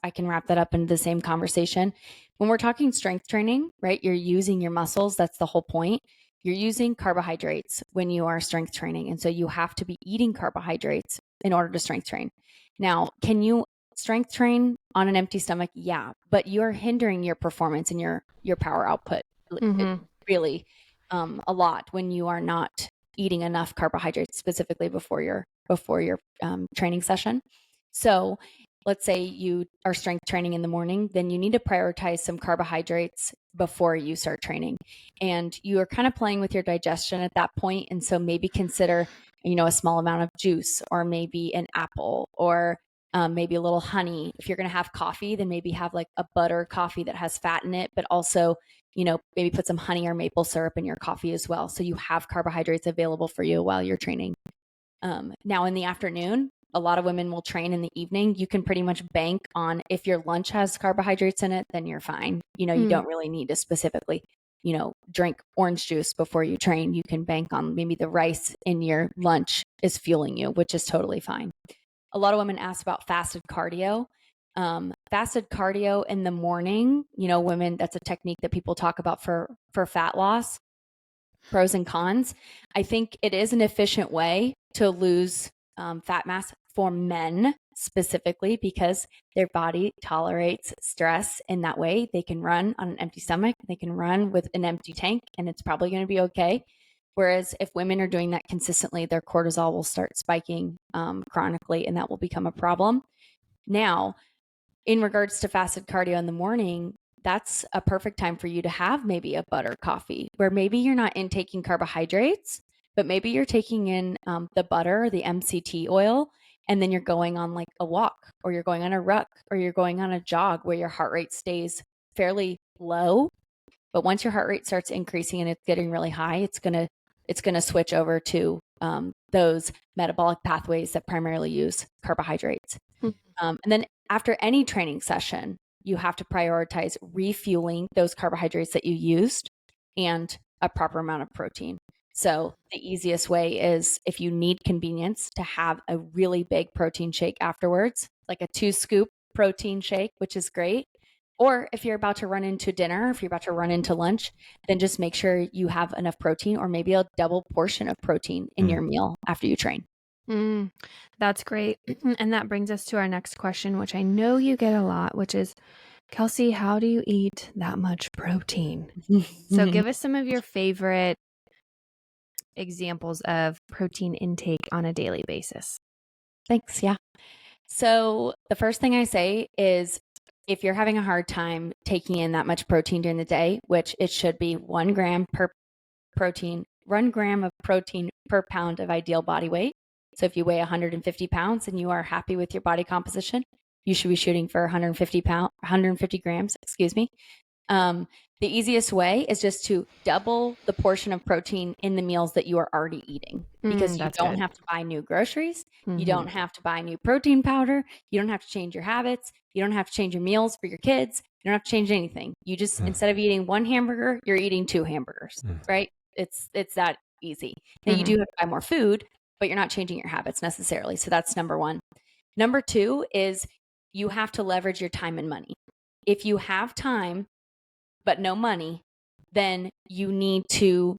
I can wrap that up into the same conversation. When we're talking strength training, right, you're using your muscles. That's the whole point. You're using carbohydrates when you are strength training. And so you have to be eating carbohydrates in order to strength train. Now, can you strength train on an empty stomach, yeah, but you're hindering your performance and your power output really a lot when you are not eating enough carbohydrates specifically before your training session. So let's say you are strength training in the morning, then you need to prioritize some carbohydrates before you start training. And you are kind of playing with your digestion at that point. And so maybe consider, a small amount of juice, or maybe an apple, or maybe a little honey. If you're going to have coffee, then maybe have like a butter coffee that has fat in it, but also, maybe put some honey or maple syrup in your coffee as well. So you have carbohydrates available for you while you're training. Now in the afternoon, a lot of women will train in the evening. You can pretty much bank on, if your lunch has carbohydrates in it, then you're fine. You don't really need to specifically, drink orange juice before you train. You can bank on maybe the rice in your lunch is fueling you, which is totally fine. A lot of women ask about fasted cardio. Fasted cardio in the morning, women, that's a technique that people talk about for fat loss. Pros and cons. I think it is an efficient way to lose fat mass for men specifically, because their body tolerates stress in that way. They can run on an empty stomach, they can run with an empty tank, and it's probably going to be okay. Whereas if women are doing that consistently, their cortisol will start spiking chronically, and that will become a problem. Now, in regards to fasted cardio in the morning, that's a perfect time for you to have maybe a butter coffee, where maybe you're not intaking carbohydrates, but maybe you're taking in the butter, the MCT oil, and then you're going on like a walk, or you're going on a ruck, or you're going on a jog where your heart rate stays fairly low. But once your heart rate starts increasing and it's getting really high, it's gonna switch over to those metabolic pathways that primarily use carbohydrates. And then after any training session, you have to prioritize refueling those carbohydrates that you used and a proper amount of protein. So the easiest way is, if you need convenience, to have a really big protein shake afterwards, like a 2-scoop protein shake, which is great. Or if you're about to run into dinner, if you're about to run into lunch, then just make sure you have enough protein, or maybe a double portion of protein in your meal after you train. That's great. And that brings us to our next question, which I know you get a lot, which is, Kelsee, how do you eat that much protein? So give us some of your favorite examples of protein intake on a daily basis. Thanks. Yeah. So the first thing I say is, if you're having a hard time taking in that much protein during the day, which it should be 1 gram of protein per pound of ideal body weight. So if you weigh 150 pounds and you are happy with your body composition, you should be shooting for 150 grams, the easiest way is just to double the portion of protein in the meals that you are already eating, because you don't have to buy new groceries. You don't have to buy new protein powder. You don't have to change your habits. You don't have to change your meals for your kids. You don't have to change anything. You just, instead of eating 1 hamburger, you're eating 2 hamburgers, right? It's that easy. Now you do have to buy more food, but you're not changing your habits necessarily. So that's number 1. Number 2 is, you have to leverage your time and money. If you have time but no money, then you need to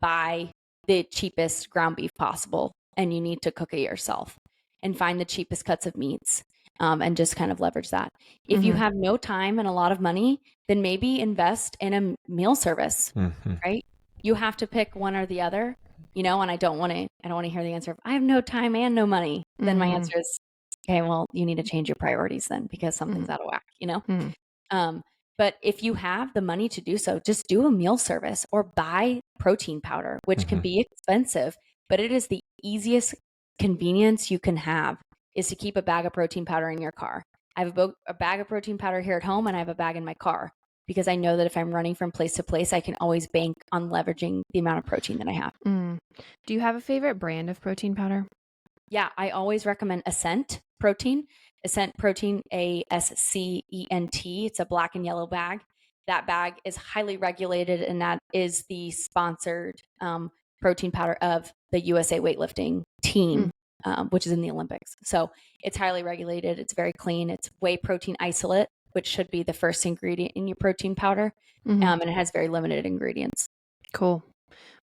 buy the cheapest ground beef possible, and you need to cook it yourself and find the cheapest cuts of meats, and just kind of leverage that. If you have no time and a lot of money, then maybe invest in a meal service, right? You have to pick one or the other, and I don't want to hear the answer of, I have no time and no money. Then my answer is, okay, well, you need to change your priorities then, because something's out of whack, But if you have the money to do so, just do a meal service or buy protein powder, which can be expensive, but it is the easiest convenience you can have, is to keep a bag of protein powder in your car. I have a bag of protein powder here at home, and I have a bag in my car, because I know that if I'm running from place to place, I can always bank on leveraging the amount of protein that I have. Do you have a favorite brand of protein powder? Yeah, I always recommend Ascent Protein. Ascent Protein, ASCENT. It's a black and yellow bag. That bag is highly regulated, and that is the sponsored protein powder of the USA weightlifting team, which is in the Olympics. So it's highly regulated. It's very clean. It's whey protein isolate, which should be the first ingredient in your protein powder. And it has very limited ingredients. Cool.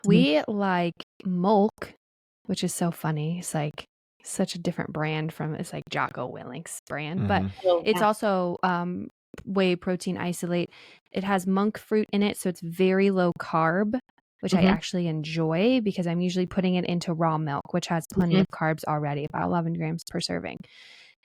We like milk, which is so funny. It's like such a different brand from, it's like Jocko Willink's brand, but Oh, it's yeah. also whey protein isolate. It has monk fruit in it, so it's very low carb, which I actually enjoy because I'm usually putting it into raw milk, which has plenty of carbs already, about 11 grams per serving.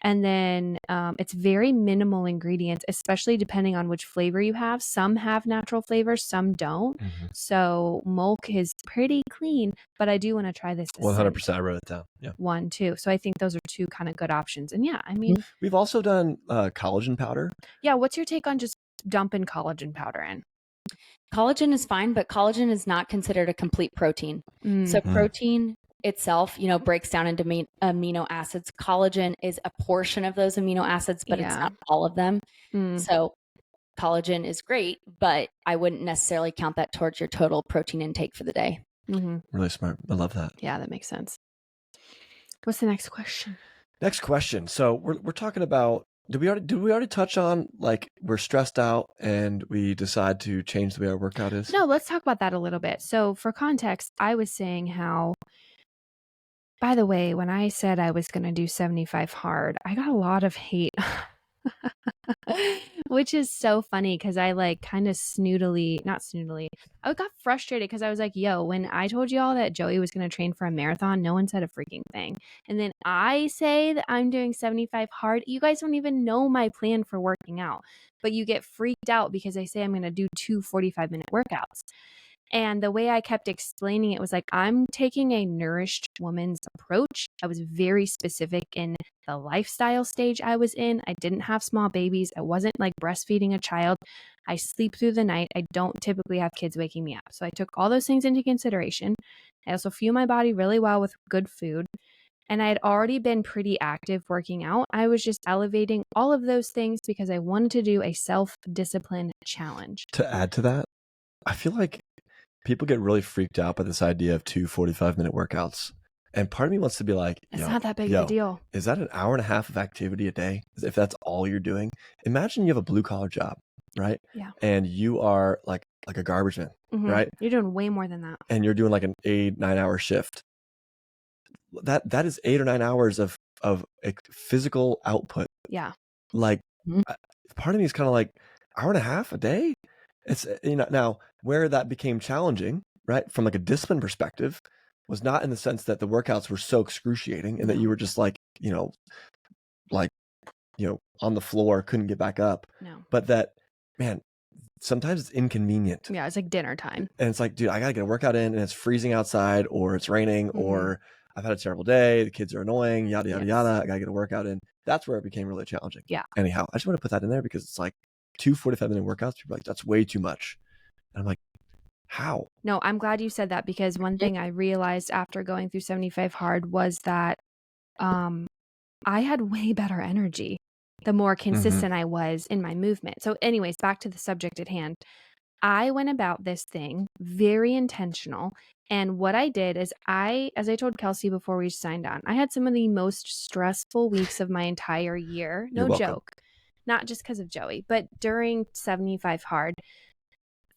And then it's very minimal ingredients, especially depending on which flavor you have. Some have natural flavors, some don't. So milk is pretty clean, but I do want to try this. 100%. I wrote it down. Yeah. 1, 2. So I think those are 2 kind of good options. And yeah, I mean, we've also done collagen powder. Yeah. What's your take on just dumping collagen powder in? Collagen is fine, but collagen is not considered a complete protein. So protein itself, breaks down into amino acids. Collagen is a portion of those amino acids, but it's not all of them. So collagen is great, but I wouldn't necessarily count that towards your total protein intake for the day. Really smart. I love that. Yeah, that makes sense. What's the next question? Next question. So we're talking about, did we already touch on, like, we're stressed out and we decide to change the way our workout is? No, let's talk about that a little bit. So for context, I was saying how, by the way, when I said I was going to do 75 hard, I got a lot of hate, which is so funny because I like kind of I got frustrated because I was like, yo, when I told you all that Joey was going to train for a marathon, no one said a freaking thing. And then I say that I'm doing 75 hard. You guys don't even know my plan for working out, but you get freaked out because I say I'm going to do 2 45-minute workouts. And the way I kept explaining it was like, I'm taking a nourished woman's approach. I was very specific in the lifestyle stage I was in. I didn't have small babies. I wasn't like breastfeeding a child. I sleep through the night. I don't typically have kids waking me up. So I took all those things into consideration. I also fuel my body really well with good food. And I had already been pretty active working out. I was just elevating all of those things because I wanted to do a self-discipline challenge. To add to that, I feel like people get really freaked out by this idea of 2 45-minute workouts. And part of me wants to be like, it's not that big of a deal. Is that an hour and a half of activity a day? If that's all you're doing? Imagine you have a blue collar job, right? Yeah. And you are like a garbage man, right? You're doing way more than that. And you're doing like an 8-9 hour shift. That is 8 or 9 hours of physical output. Yeah. Like part of me is kind of like, hour and a half a day? It's, now where that became challenging, right, from like a discipline perspective, was not in the sense that the workouts were so excruciating and that you were just like, on the floor, couldn't get back up. No. But that, man, sometimes it's inconvenient. Yeah, it's like dinner time. And it's like, dude, I got to get a workout in and it's freezing outside, or it's raining, or I've had a terrible day, the kids are annoying, yada, yada, yada. I got to get a workout in. That's where it became really challenging. Yeah. Anyhow, I just want to put that in there because it's like 2 45-minute workouts. People are like, that's way too much. And I'm like, how? No, I'm glad you said that, because one thing I realized after going through 75 hard was that I had way better energy the more consistent I was in my movement. So anyways, back to the subject at hand. I went about this thing very intentional. And what I did is as I told Kelsee before we signed on, I had some of the most stressful weeks of my entire year. No joke. Not just because of Joey, but during 75 hard,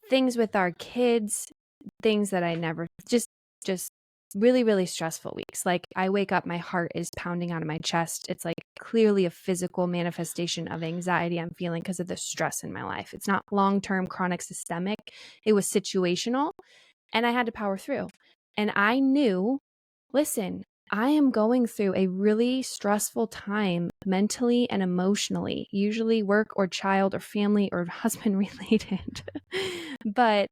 things with our kids, things that I never, just really, really stressful weeks. Like I wake up, my heart is pounding out of my chest. It's like clearly a physical manifestation of anxiety I'm feeling because of the stress in my life. It's not long-term chronic systemic. It was situational, and I had to power through. And I knew, listen, I am going through a really stressful time mentally and emotionally, usually work or child or family or husband related. But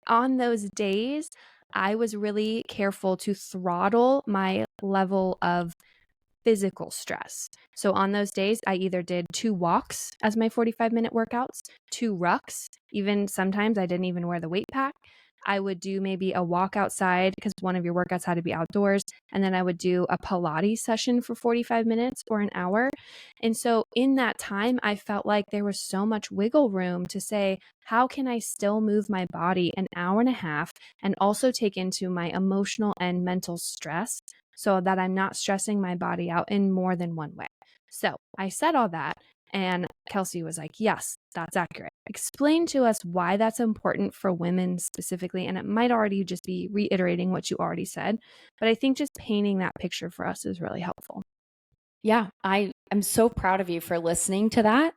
on those days, I was really careful to throttle my level of physical stress. So on those days, I either did 2 walks as my 45-minute workouts, 2 rucks. Even sometimes I didn't even wear the weight pack. I would do maybe a walk outside because one of your workouts had to be outdoors. And then I would do a Pilates session for 45 minutes or an hour. And so in that time, I felt like there was so much wiggle room to say, how can I still move my body an hour and a half and also take into my emotional and mental stress so that I'm not stressing my body out in more than one way? So I said all that. And Kelsee was like, yes, that's accurate. Explain to us why that's important for women specifically. And it might already just be reiterating what you already said, but I think just painting that picture for us is really helpful. Yeah, I am so proud of you for listening to that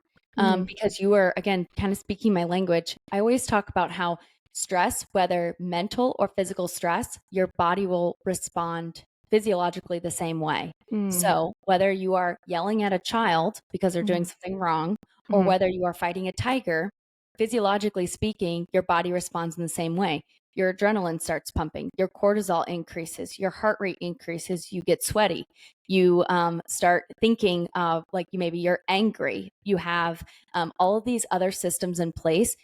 because you are, again, kind of speaking my language. I always talk about how stress, whether mental or physical stress, your body will respond physiologically the same way. So whether you are yelling at a child because they're doing something wrong, or whether you are fighting a tiger, physiologically speaking, your body responds in the same way. Your adrenaline starts pumping, your cortisol increases, your heart rate increases, you get sweaty, you start thinking of like maybe you're angry, you have all of these other systems in place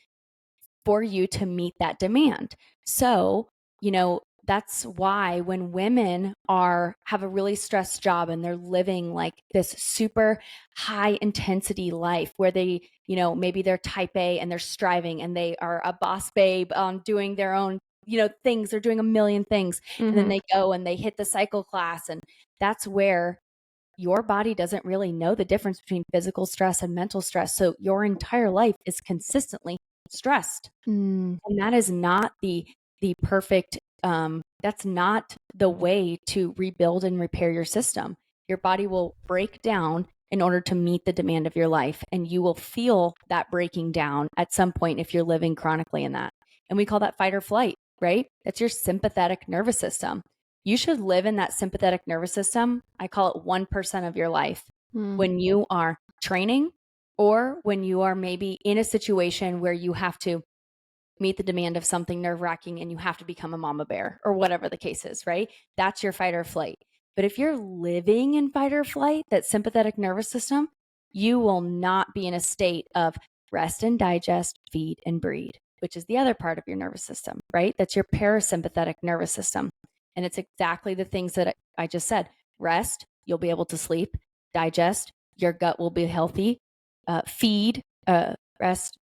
for you to meet that demand. So, that's why when women have a really stressed job and they're living like this super high intensity life where they, maybe they're type A and they're striving and they are a boss babe doing their own, things, they're doing a million things. And then they go and they hit the cycle class. And that's where your body doesn't really know the difference between physical stress and mental stress. So your entire life is consistently stressed. And that is not the perfect, that's not the way to rebuild and repair your system. Your body will break down in order to meet the demand of your life. And you will feel that breaking down at some point if you're living chronically in that. And we call that fight or flight, right? That's your sympathetic nervous system. You should live in that sympathetic nervous system. I call it 1% of your life when you are training or when you are maybe in a situation where you have to meet the demand of something nerve-wracking and you have to become a mama bear or whatever the case is, right? That's your fight or flight. But if you're living in fight or flight, that sympathetic nervous system, you will not be in a state of rest and digest, feed and breed, which is the other part of your nervous system, right? That's your parasympathetic nervous system. And it's exactly the things that I just said. Rest, you'll be able to sleep. Digest, your gut will be healthy. Feed, rest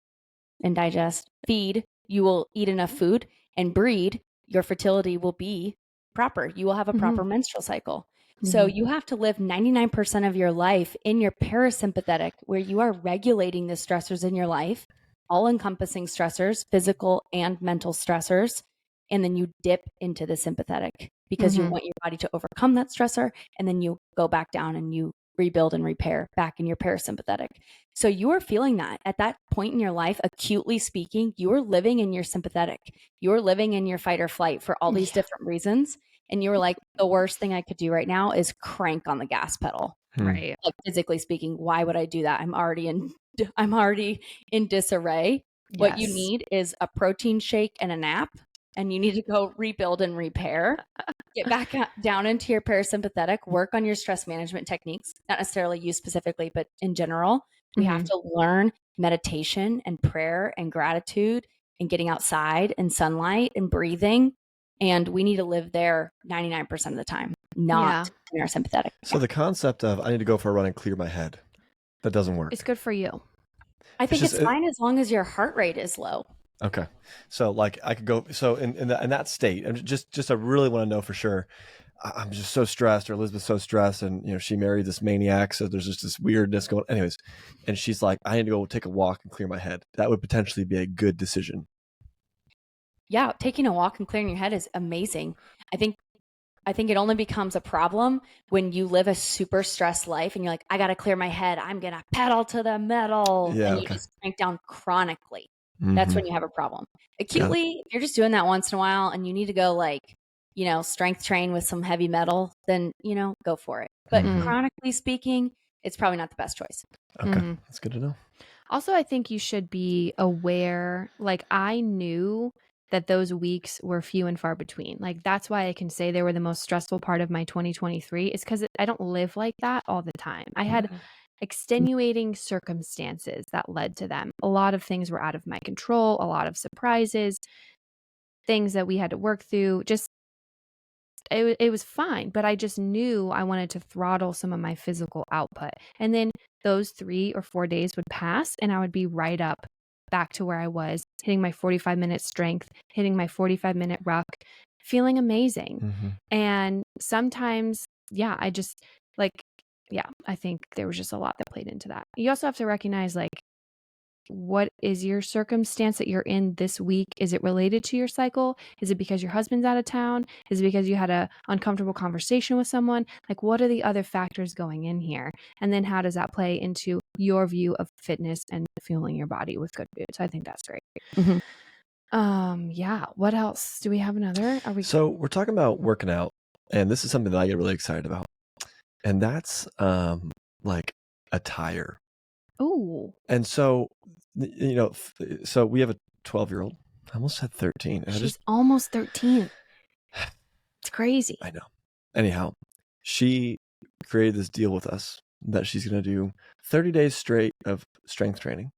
and digest. Feed, you will eat enough food. And breed, your fertility will be proper. You will have a proper menstrual cycle. So you have to live 99% of your life in your parasympathetic, where you are regulating the stressors in your life, all encompassing stressors, physical and mental stressors. And then you dip into the sympathetic because you want your body to overcome that stressor. And then you go back down and you rebuild and repair back in your parasympathetic. So you are feeling that at that point in your life, acutely speaking, you are living in your sympathetic. You are living in your fight or flight for all these different reasons. And you were like, the worst thing I could do right now is crank on the gas pedal. Right. Like physically speaking, why would I do that? I'm already in disarray. Yes. What you need is a protein shake and a nap. And you need to go rebuild and repair, get back down into your parasympathetic, work on your stress management techniques, not necessarily you specifically, but in general. We have to learn meditation and prayer and gratitude and getting outside and sunlight and breathing. And we need to live there 99% of the time, not in our sympathetic. So the concept of I need to go for a run and clear my head, that doesn't work. It's good for you. I think it's fine as long as your heart rate is low. Okay. So like I could go, so in that state, and just I really want to know for sure, I'm just so stressed, or Elizabeth's so stressed, and she married this maniac, so there's just this weirdness going, anyways. And she's like, I need to go take a walk and clear my head. That would potentially be a good decision. Yeah, taking a walk and clearing your head is amazing. I think it only becomes a problem when you live a super stressed life and you're like, I got to clear my head. I'm going to pedal to the metal. Yeah, and you just crank down chronically. That's when you have a problem. Acutely, if you're just doing that once in a while and you need to go strength train with some heavy metal, then, go for it. But chronically speaking, it's probably not the best choice. Okay. That's good to know. Also, I think you should be aware, like I knew that those weeks were few and far between. Like that's why I can say they were the most stressful part of my 2023 is because I don't live like that all the time. I had extenuating circumstances that led to them. A lot of things were out of my control, a lot of surprises, things that we had to work through. Just it was fine, but I just knew I wanted to throttle some of my physical output. And then those 3 or 4 days would pass and I would be right up back to where I was, hitting my 45-minute strength, hitting my 45-minute ruck, feeling amazing. And sometimes, I just like yeah, I think there was just a lot that played into that. You also have to recognize, like, what is your circumstance that you're in this week? Is it related to your cycle? Is it because your husband's out of town? Is it because you had a uncomfortable conversation with someone? Like, what are the other factors going in here? And then how does that play into your view of fitness and fueling your body with good food? So I think that's great. Yeah. What else? Do we have another? So we're talking about working out, and this is something that I get really excited about. And that's like attire. Oh. And so, so we have a 12-year-old. I almost said 13. She's almost 13. It's crazy. I know. Anyhow, she created this deal with us that she's going to do 30 days straight of strength training.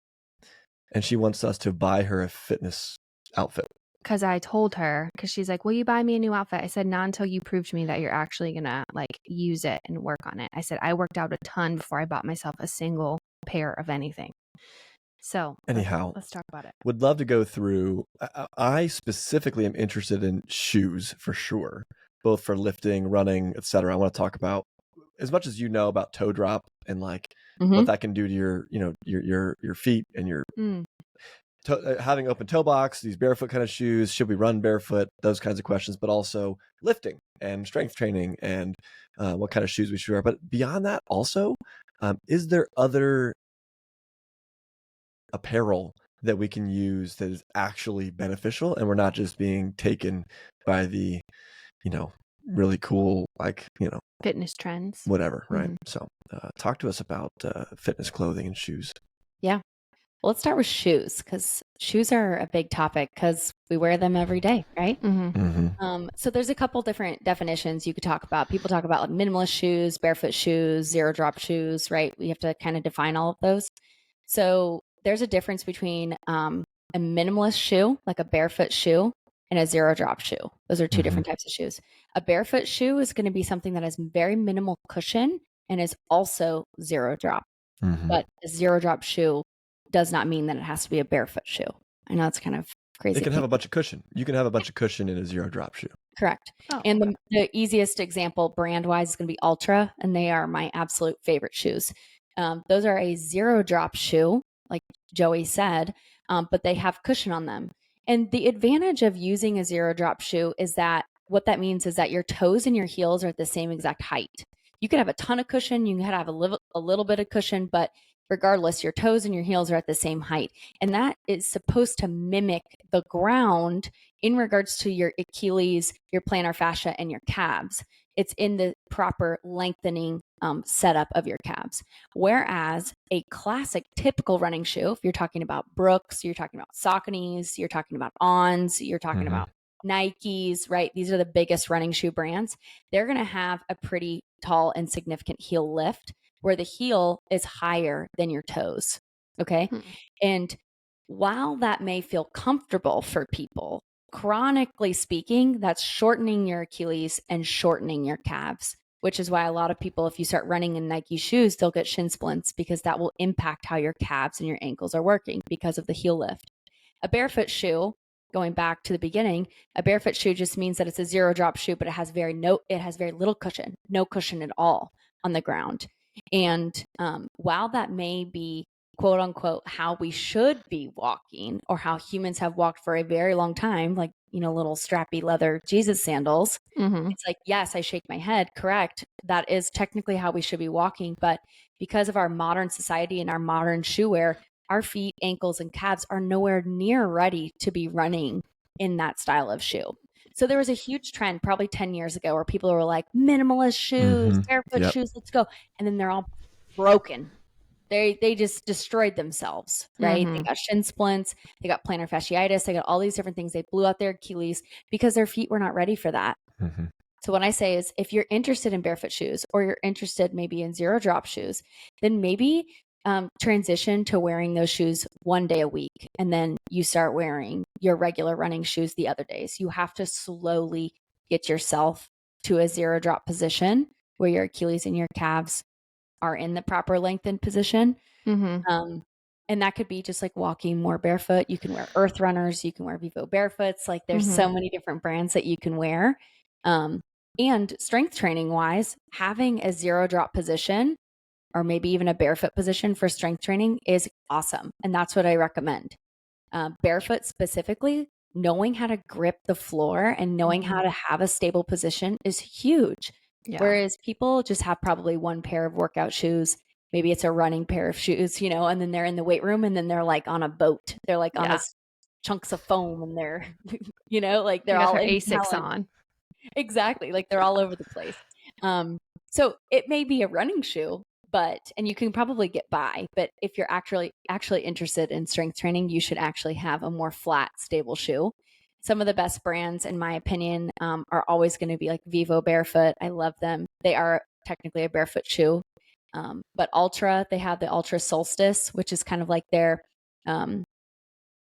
And she wants us to buy her a fitness outfit. Because I told her, because she's like, will you buy me a new outfit? I said, not until you prove to me that you're actually going to like use it and work on it. I said, I worked out a ton before I bought myself a single pair of anything. So anyhow, let's talk about it. Would love to go through. I specifically am interested in shoes for sure, both for lifting, running, etc. I want to talk about as much as you know about toe drop and like what that can do to your feet and your having open toe box, these barefoot kind of shoes. Should we run barefoot? Those kinds of questions, but also lifting and strength training and what kind of shoes we should wear. But beyond that, also, is there other apparel that we can use that is actually beneficial and we're not just being taken by the, really cool, like, fitness trends, whatever. Right. So talk to us about fitness clothing and shoes. Yeah. Well, let's start with shoes because shoes are a big topic because we wear them every day, right? So there's a couple different definitions you could talk about. People talk about like minimalist shoes, barefoot shoes, zero drop shoes, right? We have to kind of define all of those. So there's a difference between a minimalist shoe, like a barefoot shoe, and a zero drop shoe. Those are two different types of shoes. A barefoot shoe is going to be something that has very minimal cushion and is also zero drop. But a zero drop shoe does not mean that it has to be a barefoot shoe. I know it's kind of crazy. It can have a bunch of cushion. You can have a bunch of cushion in a zero drop shoe. Correct. And the easiest example brand wise is going to be Ultra, and they are my absolute favorite shoes. Those are a zero drop shoe, like Joey said, but they have cushion on them. And the advantage of using a zero drop shoe is that what that means is that your toes and your heels are at the same exact height. You could have a ton of cushion, you could have a little bit of cushion, but regardless, your toes and your heels are at the same height. And that is supposed to mimic the ground in regards to your Achilles, your plantar fascia, and your calves. It's in the proper lengthening setup of your calves. Whereas a classic typical running shoe, if you're talking about Brooks, you're talking about Sauconys, you're talking about Ons, you're talking about Nikes, right? These are the biggest running shoe brands. They're going to have a pretty tall and significant heel lift where the heel is higher than your toes. Okay. And while that may feel comfortable for people, chronically speaking, that's shortening your Achilles and shortening your calves, which is why a lot of people, if you start running in Nike shoes, they'll get shin splints because that will impact how your calves and your ankles are working because of the heel lift. A barefoot shoe, going back to the beginning, a barefoot shoe just means that it's a zero drop shoe, but it has very little cushion, no cushion at all on the ground. And while that may be quote unquote how we should be walking or how humans have walked for a very long time, like, little strappy leather Jesus sandals, it's like, yes, I shake my head. Correct. That is technically how we should be walking. But because of our modern society and our modern shoe wear, our feet, ankles, and calves are nowhere near ready to be running in that style of shoe. So there was a huge trend probably 10 years ago where people were like, minimalist shoes, barefoot shoes, let's go. And then they're all broken. They just destroyed themselves, right? They got shin splints, they got plantar fasciitis, they got all these different things. They blew out their Achilles because their feet were not ready for that. So what I say is if you're interested in barefoot shoes or you're interested maybe in zero drop shoes, then maybe transition to wearing those shoes one day a week. And then you start wearing your regular running shoes the other days. You have to slowly get yourself to a zero drop position where your Achilles and your calves are in the proper lengthened position. And that could be just like walking more barefoot. You can wear Earth Runners, you can wear Vivo Barefoots. Like there's so many different brands that you can wear. And strength training wise, having a zero drop position or maybe even a barefoot position for strength training is awesome. And that's what I recommend. Barefoot specifically, knowing how to grip the floor and knowing how to have a stable position is huge. Yeah. Whereas people just have probably one pair of workout shoes. Maybe it's a running pair of shoes, and then they're in the weight room and then they're like on a boat. They're like on chunks of foam and they're, like they're all in Asics on. Exactly. Like they're all over the place. So it may be a running shoe, and you can probably get by, but if you're actually interested in strength training, you should actually have a more flat, stable shoe. Some of the best brands, in my opinion, are always going to be like Vivo Barefoot. I love them. They are technically a barefoot shoe. But Ultra, they have the Ultra Solstice, which is kind of like their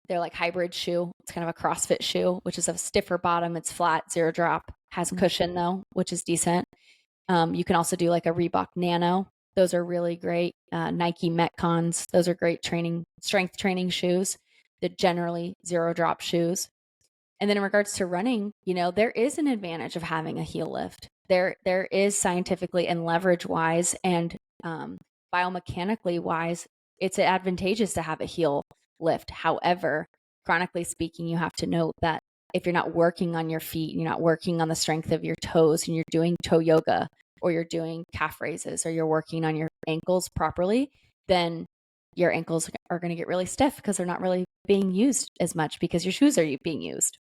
like hybrid shoe. It's kind of a CrossFit shoe, which is a stiffer bottom. It's flat, zero drop, has cushion though, which is decent. You can also do like a Reebok Nano. Those are really great. Nike Metcons. Those are great strength training shoes. They're generally zero drop shoes. And then in regards to running, there is an advantage of having a heel lift. There is scientifically and leverage wise and biomechanically wise, it's advantageous to have a heel lift. However, chronically speaking, you have to note that if you're not working on your feet, you're not working on the strength of your toes, and you're doing toe yoga or you're doing calf raises or you're working on your ankles properly, then your ankles are going to get really stiff because they're not really being used as much because your shoes are being used.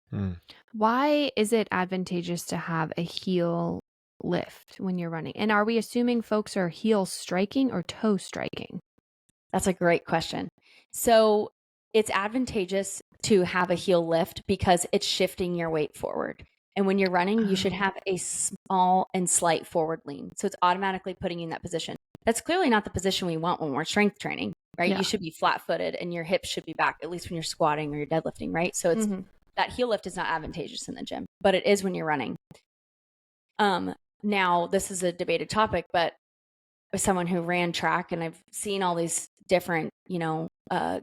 Why is it advantageous to have a heel lift when you're running? And are we assuming folks are heel striking or toe striking? That's a great question. So it's advantageous to have a heel lift because it's shifting your weight forward. And when you're running, you should have a small and slight forward lean. So it's automatically putting you in that position. That's clearly not the position we want when we're strength training, right? Yeah. You should be flat-footed and your hips should be back, at least when you're squatting or you're deadlifting, right? So it's that heel lift is not advantageous in the gym, but it is when you're running. Now, this is a debated topic, but as someone who ran track and I've seen all these different,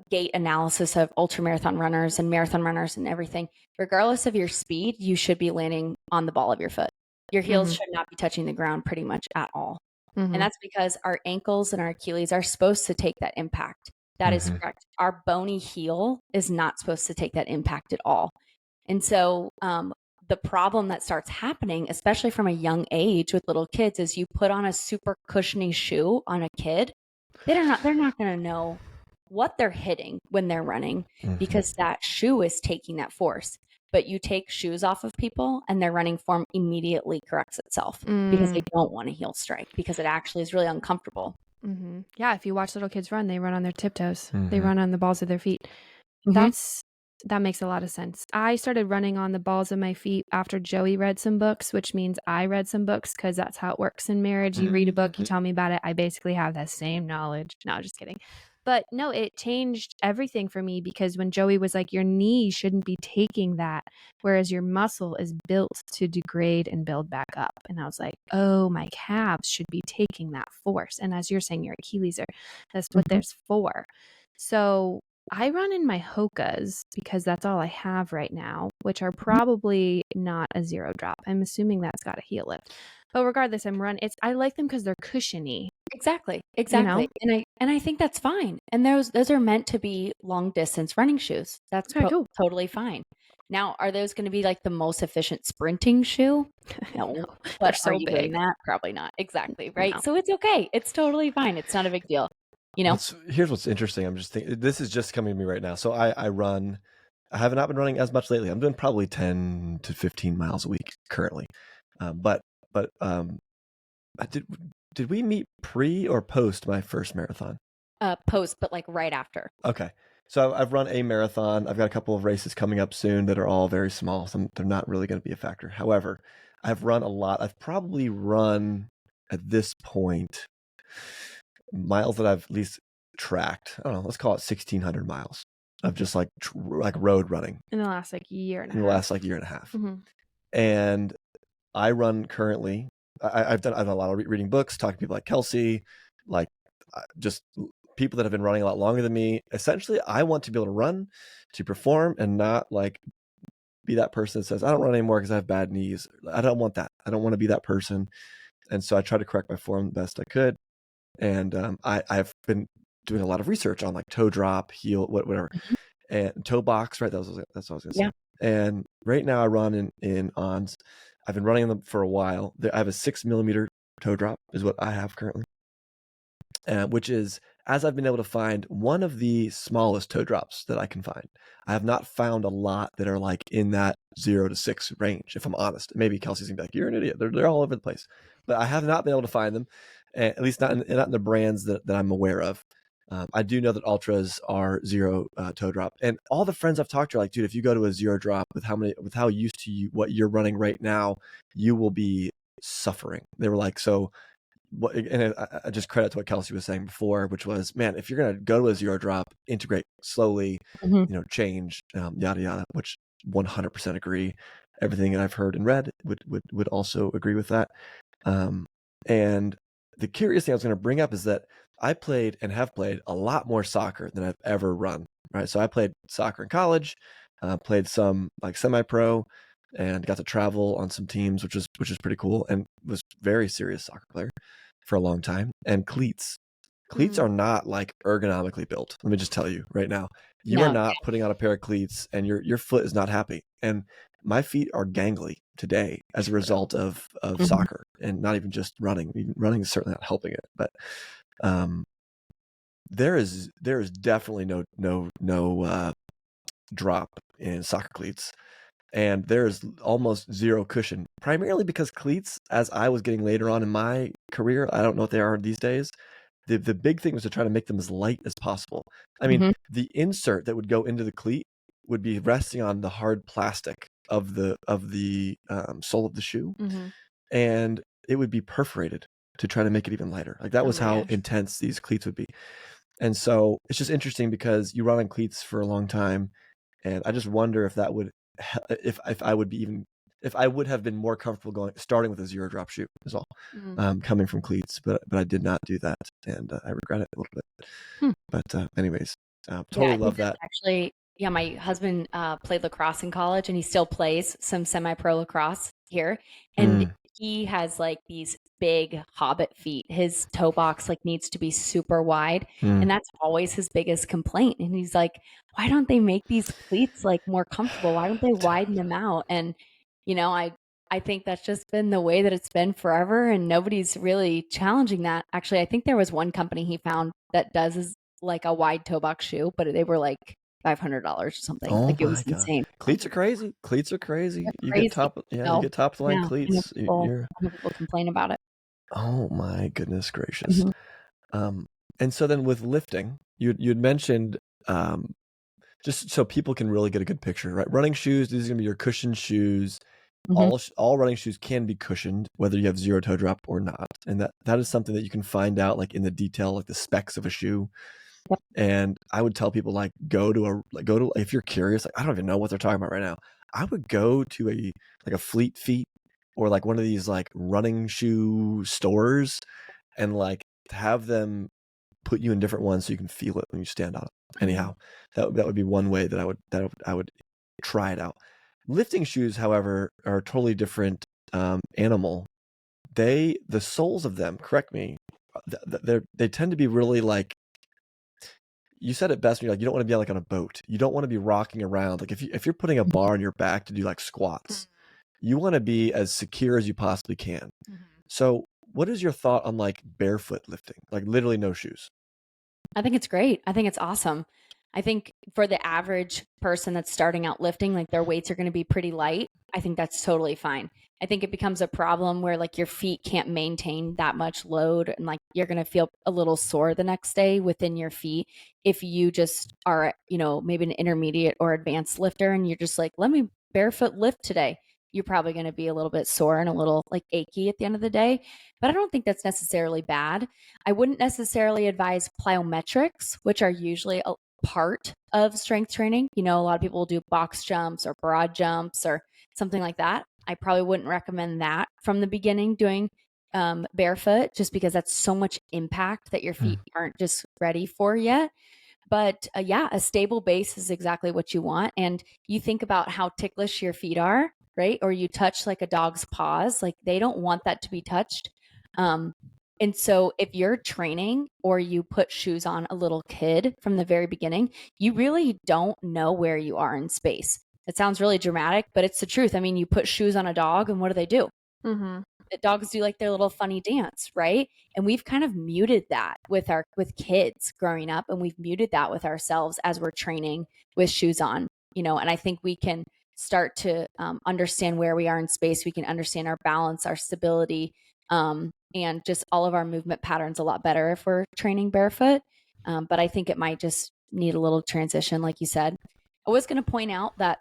gait analysis of ultramarathon runners and marathon runners and everything, regardless of your speed, you should be landing on the ball of your foot. Your heels should not be touching the ground pretty much at all. And that's because our ankles and our Achilles are supposed to take that impact. That is correct. Our bony heel is not supposed to take that impact at all. And so the problem that starts happening, especially from a young age with little kids, is you put on a super cushiony shoe on a kid. They're not going to know what they're hitting when they're running because that shoe is taking that force. But you take shoes off of people and their running form immediately corrects itself because they don't want to heel strike because it actually is really uncomfortable. Yeah, if you watch little kids run, they run on their tiptoes. They run on the balls of their feet. That makes a lot of sense. I started running on the balls of my feet after Joey read some books, which means I read some books because that's how it works in marriage. You read a book, you tell me about it. I basically have that same knowledge. No, just kidding. But no, it changed everything for me because when Joey was like, your knee shouldn't be taking that, whereas your muscle is built to degrade and build back up. And I was like, oh, my calves should be taking that force. And as you're saying, your Achilles that's what there's for. So I run in my Hokas because that's all I have right now, which are probably not a zero drop. I'm assuming that's got a heel lift. But regardless, I like them because they're cushiony. Exactly. And I think that's fine. And those are meant to be long distance running shoes. That's cool. Totally fine. Now, are those going to be like the most efficient sprinting shoe? No. But so are you doing that? Probably not. Exactly. Right. No. So it's okay. It's totally fine. It's not a big deal. Here's what's interesting. I'm just thinking, this is just coming to me right now. So I run. I have not been running as much lately. I'm doing probably 10 to 15 miles a week currently. But did we meet pre or post my first marathon? Post, but like right after. Okay. So I've run a marathon. I've got a couple of races coming up soon that are all very small. So they're not really going to be a factor. However, I've run a lot. I've probably run at this point miles that I've at least tracked. I don't know. Let's call it 1,600 miles of just like road running in the last year and a half. In the last year and a half. And I run currently. I've done a lot of reading books, talking to people like Kelsee, like just people that have been running a lot longer than me. Essentially, I want to be able to run, to perform, and not like be that person that says, I don't run anymore because I have bad knees. I don't want that. I don't want to be that person. And so I try to correct my form the best I could. And I've been doing a lot of research on like toe drop, heel, whatever, and toe box, right? That's what I was going to say. And right now I run in ons. I've been running them for a while. I have a 6mm toe drop is what I have currently, which is, as I've been able to find, one of the smallest toe drops that I can find. I have not found a lot that are like in that 0 to 6 range, if I'm honest. Maybe Kelsee's gonna be like, you're an idiot. They're all over the place. But I have not been able to find them, at least not in the brands that I'm aware of. I do know that Ultras are 0 toe drop. And all the friends I've talked to are like, dude, if you go to a 0 drop with how used to what you're running right now, you will be suffering. They were like, so and I just credit to what Kelsee was saying before, which was, man, if you're going to go to a 0 drop, integrate slowly, change, yada, yada, which 100% agree. Everything that I've heard and read would also agree with that. And the curious thing I was going to bring up is that I played and have played a lot more soccer than I've ever run, right? So I played soccer in college, played some like semi-pro, and got to travel on some teams, which is pretty cool, and was very serious soccer player for a long time. And cleats are not like ergonomically built. Let me just tell you right now, you are not putting on a pair of cleats and your foot is not happy. And my feet are gangly today as a result of soccer, and not even just running. Even running is certainly not helping it, but there is definitely no drop in soccer cleats. And there's almost zero cushion, primarily because cleats, as I was getting later on in my career, I don't know what they are these days. The big thing was to try to make them as light as possible. I mean, the insert that would go into the cleat would be resting on the hard plastic of the sole of the shoe, and it would be perforated to try to make it even lighter. Like that was how intense these cleats would be. And so it's just interesting because you run on cleats for a long time, and I just wonder if that would if I would have been more comfortable starting with a 0 drop shoe is all, coming from cleats, but I did not do that, and I regret it a little bit. But anyways, totally love that. Actually, my husband played lacrosse in college, and he still plays some semi-pro lacrosse here, and he has like these big hobbit feet. His toe box like needs to be super wide, and that's always his biggest complaint. And he's like, why don't they make these cleats like more comfortable? Why don't they widen them out? And I think that's just been the way that it's been forever, and nobody's really challenging that. Actually, I think there was one company he found that does like a wide toe box shoe, but they were like $500 or something. Oh like it was my God. insane. Cleats are crazy. You get top of the line cleats. People complain about it. Oh my goodness gracious. And so then with lifting, you'd mentioned, just so people can really get a good picture, right? Running shoes, these are gonna be your cushioned shoes. All running shoes can be cushioned, whether you have 0 toe drop or not. And that is something that you can find out like in the detail, like the specs of a shoe. And I would tell people like go to if you're curious, like I don't even know what they're talking about right now, I would go to a Fleet Feet or like one of these like running shoe stores and like have them put you in different ones so you can feel it when you stand on it. Anyhow, that would be one way that I would try it out. Lifting shoes, however, are a totally different animal. The soles of them, correct me, they tend to be really like, you said it best when you're like, you don't want to be like on a boat. You don't want to be rocking around. Like if you're putting a bar on your back to do like squats, you want to be as secure as you possibly can. So what is your thought on like barefoot lifting, like literally no shoes? I think it's great. I think it's awesome. I think for the average person that's starting out lifting, like their weights are going to be pretty light. I think that's totally fine. I think it becomes a problem where like your feet can't maintain that much load, and like you're going to feel a little sore the next day within your feet if you just are, maybe an intermediate or advanced lifter and you're just like, let me barefoot lift today. You're probably going to be a little bit sore and a little like achy at the end of the day, but I don't think that's necessarily bad. I wouldn't necessarily advise plyometrics, which are usually a part of strength training. A lot of people will do box jumps or broad jumps or something like that. I probably wouldn't recommend that from the beginning, doing barefoot, just because that's so much impact that your feet aren't just ready for yet. But a stable base is exactly what you want. And you think about how ticklish your feet are, right? Or you touch like a dog's paws, like they don't want that to be touched. And so if you're training or you put shoes on a little kid from the very beginning, you really don't know where you are in space. It sounds really dramatic, but it's the truth. I mean, you put shoes on a dog and what do they do? Mm-hmm. Dogs do like their little funny dance, right? And we've kind of muted that with kids growing up, and we've muted that with ourselves as we're training with shoes on, and I think we can start to understand where we are in space. We can understand our balance, our stability, and just all of our movement patterns a lot better if we're training barefoot. But I think it might just need a little transition, like you said. I was going to point out that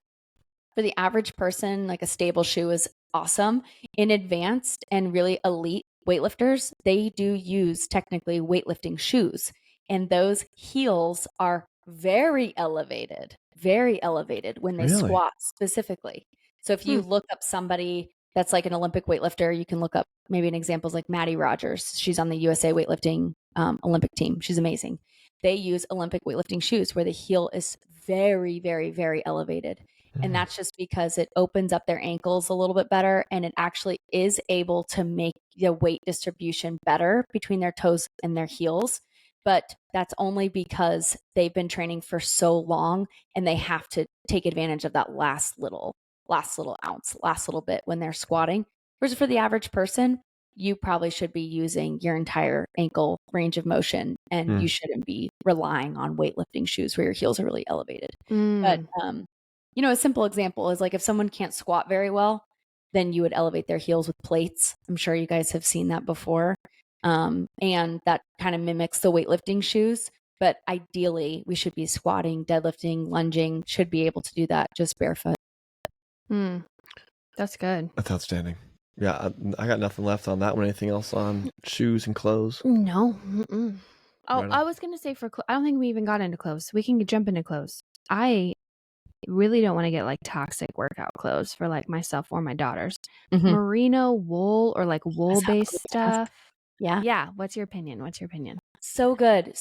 for the average person, like a stable shoe is awesome. In advanced and really elite weightlifters, they do use technically weightlifting shoes. And those heels are very elevated when they Really? squat specifically. So if you look up somebody that's like an Olympic weightlifter, you can look up maybe an example is like Maddie Rogers. She's on the USA weightlifting Olympic team. She's amazing. They use Olympic weightlifting shoes where the heel is very, very, very elevated. And that's just because it opens up their ankles a little bit better, and it actually is able to make the weight distribution better between their toes and their heels. But that's only because they've been training for so long and they have to take advantage of that last little ounce, last little bit when they're squatting. Whereas for the average person, you probably should be using your entire ankle range of motion, and you shouldn't be relying on weightlifting shoes where your heels are really elevated. But a simple example is like if someone can't squat very well, then you would elevate their heels with plates. I'm sure you guys have seen that before. And that kind of mimics the weightlifting shoes. But ideally, we should be squatting, deadlifting, lunging, should be able to do that just barefoot. That's good. That's outstanding. Yeah, I got nothing left on that one. Anything else on shoes and clothes? No. Oh, Right on. I was going to say I don't think we even got into clothes. We can jump into clothes. I really don't want to get like toxic workout clothes for like myself or my daughters. Merino wool or like wool-based stuff. Yeah. What's your opinion? So good.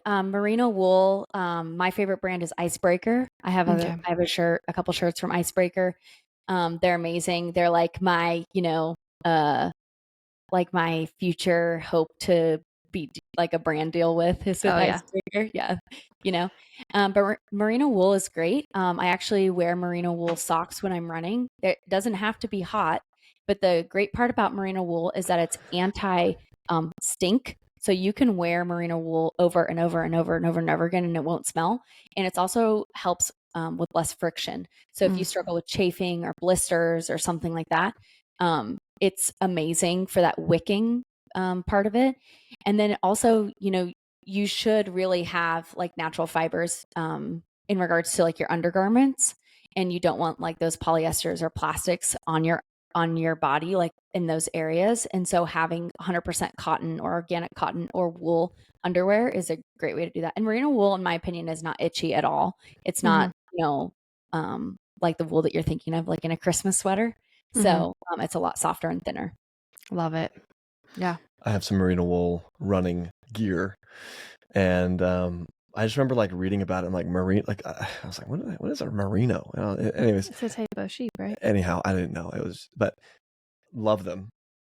Merino wool. My favorite brand is Icebreaker. I have a couple shirts from Icebreaker. They're amazing. They're like my, like my future hope to be like a brand deal with is with Icebreaker. Yeah. But merino wool is great. I actually wear merino wool socks when I'm running. It doesn't have to be hot, but the great part about merino wool is that it's anti stink. So you can wear merino wool over and over and over and over and over again, and it won't smell. And it also helps with less friction. So if you struggle with chafing or blisters or something like that, it's amazing for that wicking part of it. And then also, you should really have like natural fibers in regards to like your undergarments, and you don't want like those polyesters or plastics on your body, like in those areas. And so having 100% cotton or organic cotton or wool underwear is a great way to do that. And merino wool, in my opinion, is not itchy at all. It's not, like the wool that you're thinking of, like in a Christmas sweater. So it's a lot softer and thinner. Love it. Yeah. I have some merino wool running gear, and I just remember like reading about it and like merino. Like I was like, what is a merino? Anyways, it's a type of sheep, right? Anyhow, I didn't know it was, but love them.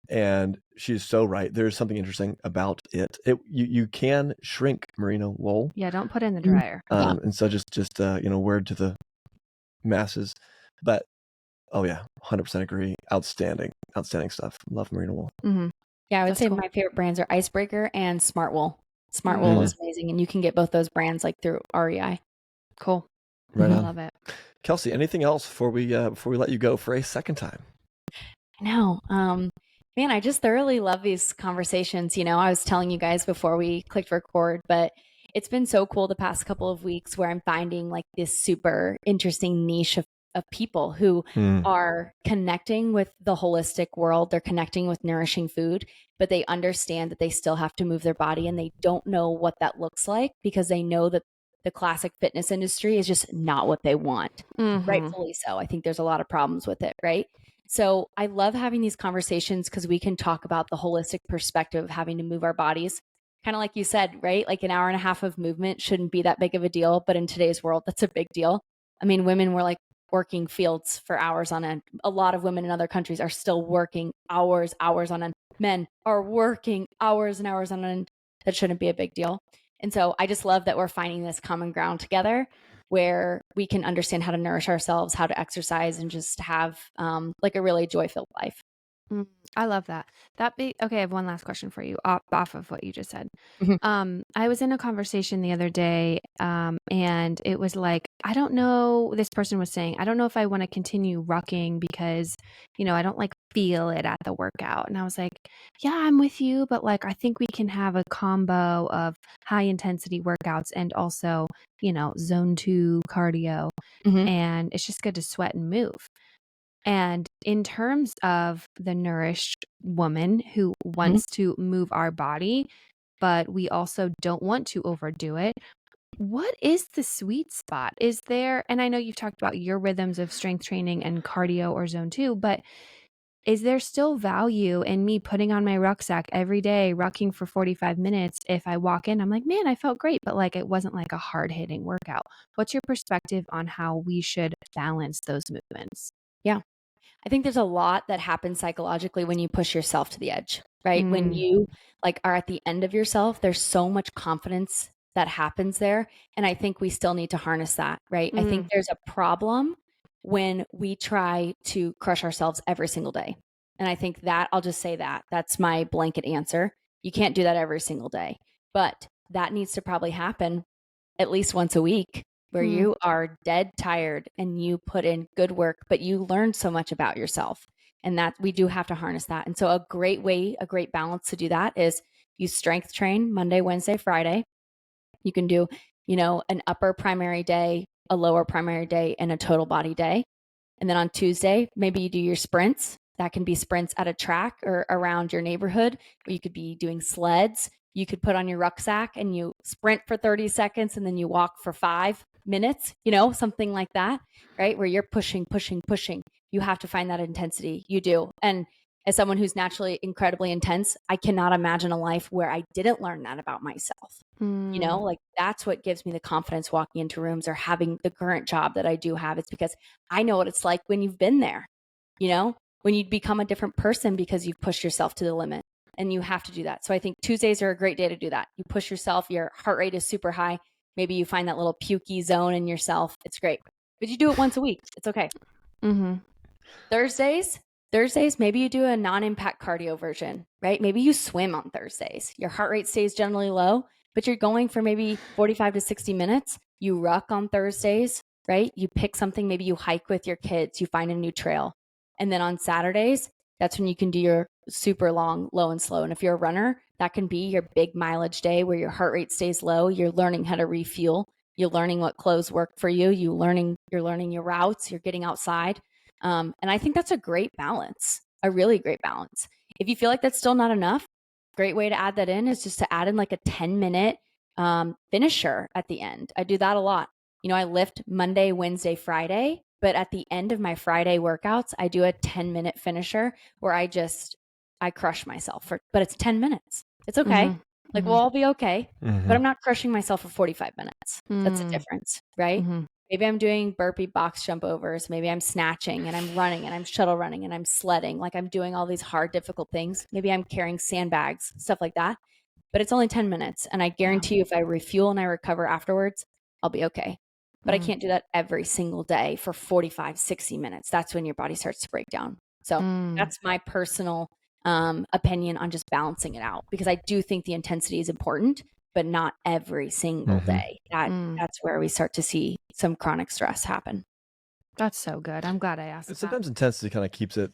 And she's so right. There's something interesting about it. You can shrink merino wool. Yeah, don't put it in the dryer. And so just word to the masses, but oh yeah, 100% agree. Outstanding stuff. Love merino wool. Yeah, I would say my favorite brands are Icebreaker and Smart Wool. Smart Wool is amazing, and you can get both those brands like through REI. Cool. Right on. Love it. Kelsee, anything else before we let you go for a second time? No. Man, I just thoroughly love these conversations. I was telling you guys before we clicked record, but it's been so cool the past couple of weeks where I'm finding like this super interesting niche of people who are connecting with the holistic world. They're connecting with nourishing food, but they understand that they still have to move their body, and they don't know what that looks like because they know that the classic fitness industry is just not what they want. Rightfully so. I think there's a lot of problems with it, right? So I love having these conversations because we can talk about the holistic perspective of having to move our bodies. Kind of like you said, right? Like an hour and a half of movement shouldn't be that big of a deal, but in today's world, that's a big deal. I mean, women were like working fields for hours on end. A lot of women in other countries are still working hours on end men are working hours and hours on end. That shouldn't be a big deal. And so I just love that we're finding this common ground together where we can understand how to nourish ourselves, how to exercise, and just have like a really joy-filled life. I love that. Okay, I have one last question for you off of what you just said. Mhm. I was in a conversation the other day, and it was like, I don't know, this person was saying, I don't know if I want to continue rucking because, I don't like feel it at the workout. And I was like, yeah, I'm with you, but like, I think we can have a combo of high intensity workouts and also, zone 2 cardio. Mhm. And it's just good to sweat and move. And in terms of the nourished woman who wants to move our body, but we also don't want to overdo it, what is the sweet spot? Is there, and I know you've talked about your rhythms of strength training and cardio or zone 2, but is there still value in me putting on my rucksack every day, rucking for 45 minutes? If I walk in, I'm like, man, I felt great, but like it wasn't like a hard hitting workout. What's your perspective on how we should balance those movements? Yeah. I think there's a lot that happens psychologically when you push yourself to the edge, right? When Mm. you like are at the end of yourself, there's so much confidence that happens there. And I think we still need to harness that, right? I think there's a problem when we try to crush ourselves every single day. And I think that I'll just say that's my blanket answer. You can't do that every single day, but that needs to probably happen at least once a week where you are dead tired and you put in good work, but you learn so much about yourself. And that we do have to harness that. And so a great balance to do that is you strength train Monday, Wednesday, Friday. You can do, an upper primary day, a lower primary day, and a total body day. And then on Tuesday, maybe you do your sprints. That can be sprints at a track or around your neighborhood, or you could be doing sleds. You could put on your rucksack and you sprint for 30 seconds and then you walk for 5 minutes, something like that, right? Where you're pushing, pushing, pushing. You have to find that intensity. You do. And as someone who's naturally incredibly intense, I cannot imagine a life where I didn't learn that about myself. Like that's what gives me the confidence walking into rooms or having the current job that I do have. It's because I know what it's like when you've been there, when you become a different person because you've pushed yourself to the limit and you have to do that. So I think Tuesdays are a great day to do that. You push yourself, your heart rate is super high. Maybe you find that little pukey zone in yourself. It's great. But you do it once a week. It's okay. Thursdays, maybe you do a non-impact cardio version, right? Maybe you swim on Thursdays. Your heart rate stays generally low, but you're going for maybe 45 to 60 minutes. You ruck on Thursdays, right? You pick something, maybe you hike with your kids, you find a new trail. And then on Saturdays, that's when you can do your super long, low and slow. And if you're a runner, that can be your big mileage day where your heart rate stays low. You're learning how to refuel. You're learning what clothes work for you. You're learning your routes. You're getting outside. And I think that's a great balance, a really great balance. If you feel like that's still not enough, great way to add that in is just to add in like a 10-minute finisher at the end. I do that a lot. I lift Monday, Wednesday, Friday, but at the end of my Friday workouts, I do a 10-minute finisher where I crush myself but it's 10 minutes. It's okay. Like we'll all be okay, but I'm not crushing myself for 45 minutes. That's the difference, right? Maybe I'm doing burpee box jump overs. Maybe I'm snatching and I'm running and I'm shuttle running and I'm sledding. Like I'm doing all these hard, difficult things. Maybe I'm carrying sandbags, stuff like that. But it's only 10 minutes. And I guarantee you, if I refuel and I recover afterwards, I'll be okay. But I can't do that every single day for 45, 60 minutes. That's when your body starts to break down. So that's my personal opinion on just balancing it out, because I do think the intensity is important, but not every single day. That's where we start to see some chronic stress happen. That's so good. I'm glad I asked that. Sometimes intensity kind of keeps it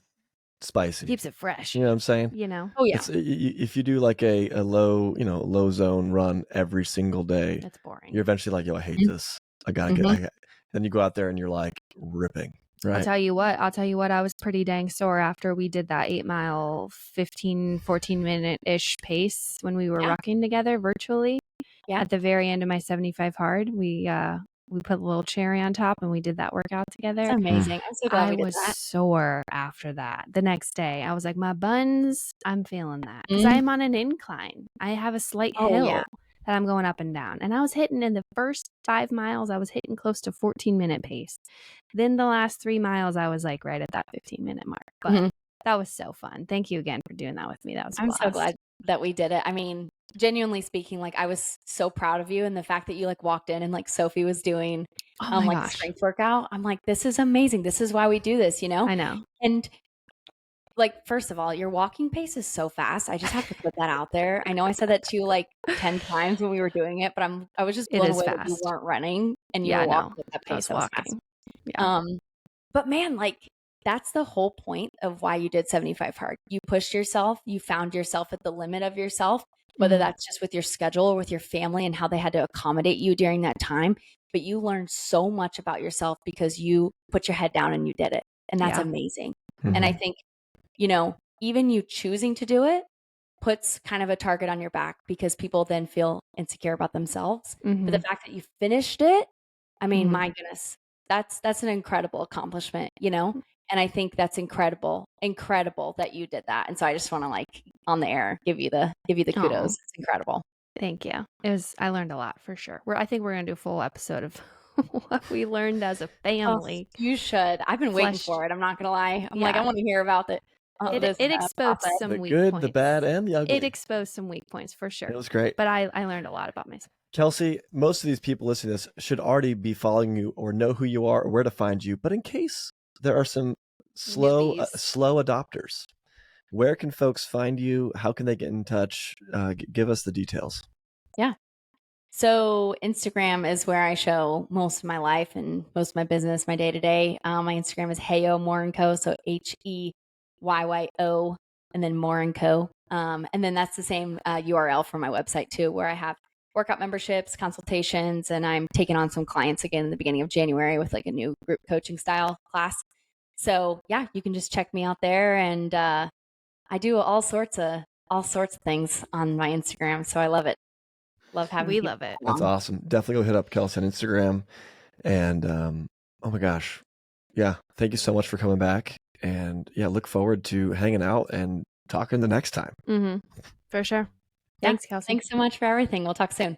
spicy. Keeps it fresh. You know what I'm saying? Oh yeah. If you do like a low zone run every single day, That's boring. you're eventually like, yo, I hate this. I gotta get. Then you go out there and you're like ripping. Right. I'll tell you what, I was pretty dang sore after we did that 8-mile, 14 minute-ish pace when we were rucking together virtually. Yeah. At the very end of my 75 hard, we put a little cherry on top and we did that workout together. That's amazing. I'm so glad we did that. I was sore after that. The next day, I was like, my buns, I'm feeling that. Because I'm on an incline. I have a slight hill that I'm going up and down. And I was hitting in the first 5 miles, I was hitting close to 14-minute pace. Then the last 3 miles, I was like right at that 15-minute mark. But That was so fun. Thank you again for doing that with me. That was a I'm blast. so glad that we did it. I mean, genuinely speaking, like I was so proud of you, and the fact that you like walked in and like Sophie was doing Oh my like gosh. strength workout. I'm like, this is amazing. This is why we do this, you know? I know. And like, first of all, your walking pace is so fast. I just have to put that out there. I know I said that to you like 10 times when we were doing it, but I was just It blown is away that you fast. weren't running and you Yeah, were no. walking at that I pace. was That was fast. walking. Yeah. But man, like that's the whole point of why you did 75 hard. You pushed yourself, you found yourself at the limit of yourself, whether Mhm. that's just with your schedule or with your family and how they had to accommodate you during that time. But you learned so much about yourself because you put your head down and you did it. And that's Yeah. amazing. Mhm. And I think, you know, even you choosing to do it puts kind of a target on your back because people then feel insecure about themselves. But the Mhm. fact that you finished it, I mean, Mhm. my goodness, that's an incredible accomplishment, you know? And I think that's incredible that you did that. And so I just want to like on the air give you the kudos. Aw. It's incredible. Thank you. I learned a lot for sure. I think we're gonna do a full episode of what we learned as a Oh, family. you should. I've been waiting Flesh- for it. I'm not gonna lie. I'm like, I Yeah. want to hear about it. It exposed process. some The weak good, points. the bad, and the ugly. It exposed some weak points for sure. It was great. But I learned a lot about myself. Kelsee, most of these people listening to this should already be following you or know who you are or where to find you. But in case there are some slow adopters, where can folks find you? How can they get in touch? Give us the details. Yeah. So Instagram is where I show most of my life and most of my business, my day to day. My Instagram is Heyo Moore & Co. So HEYYO and then Moore & Co. And then that's the same URL for my website too, where I have workout memberships, consultations, and I'm taking on some clients again in the beginning of January with like a new group coaching style class. So yeah, you can just check me out there, and I do all sorts of things on my Instagram. So I love it. Love having We people love it. come That's on. awesome. Definitely go hit up Kelsee on Instagram. And oh my gosh. Yeah. Thank you so much for coming back. And yeah, look forward to hanging out and talking the next time. Mm-hmm. For sure. Yeah. Thanks, Kelsee. Thanks so much for everything. We'll talk soon.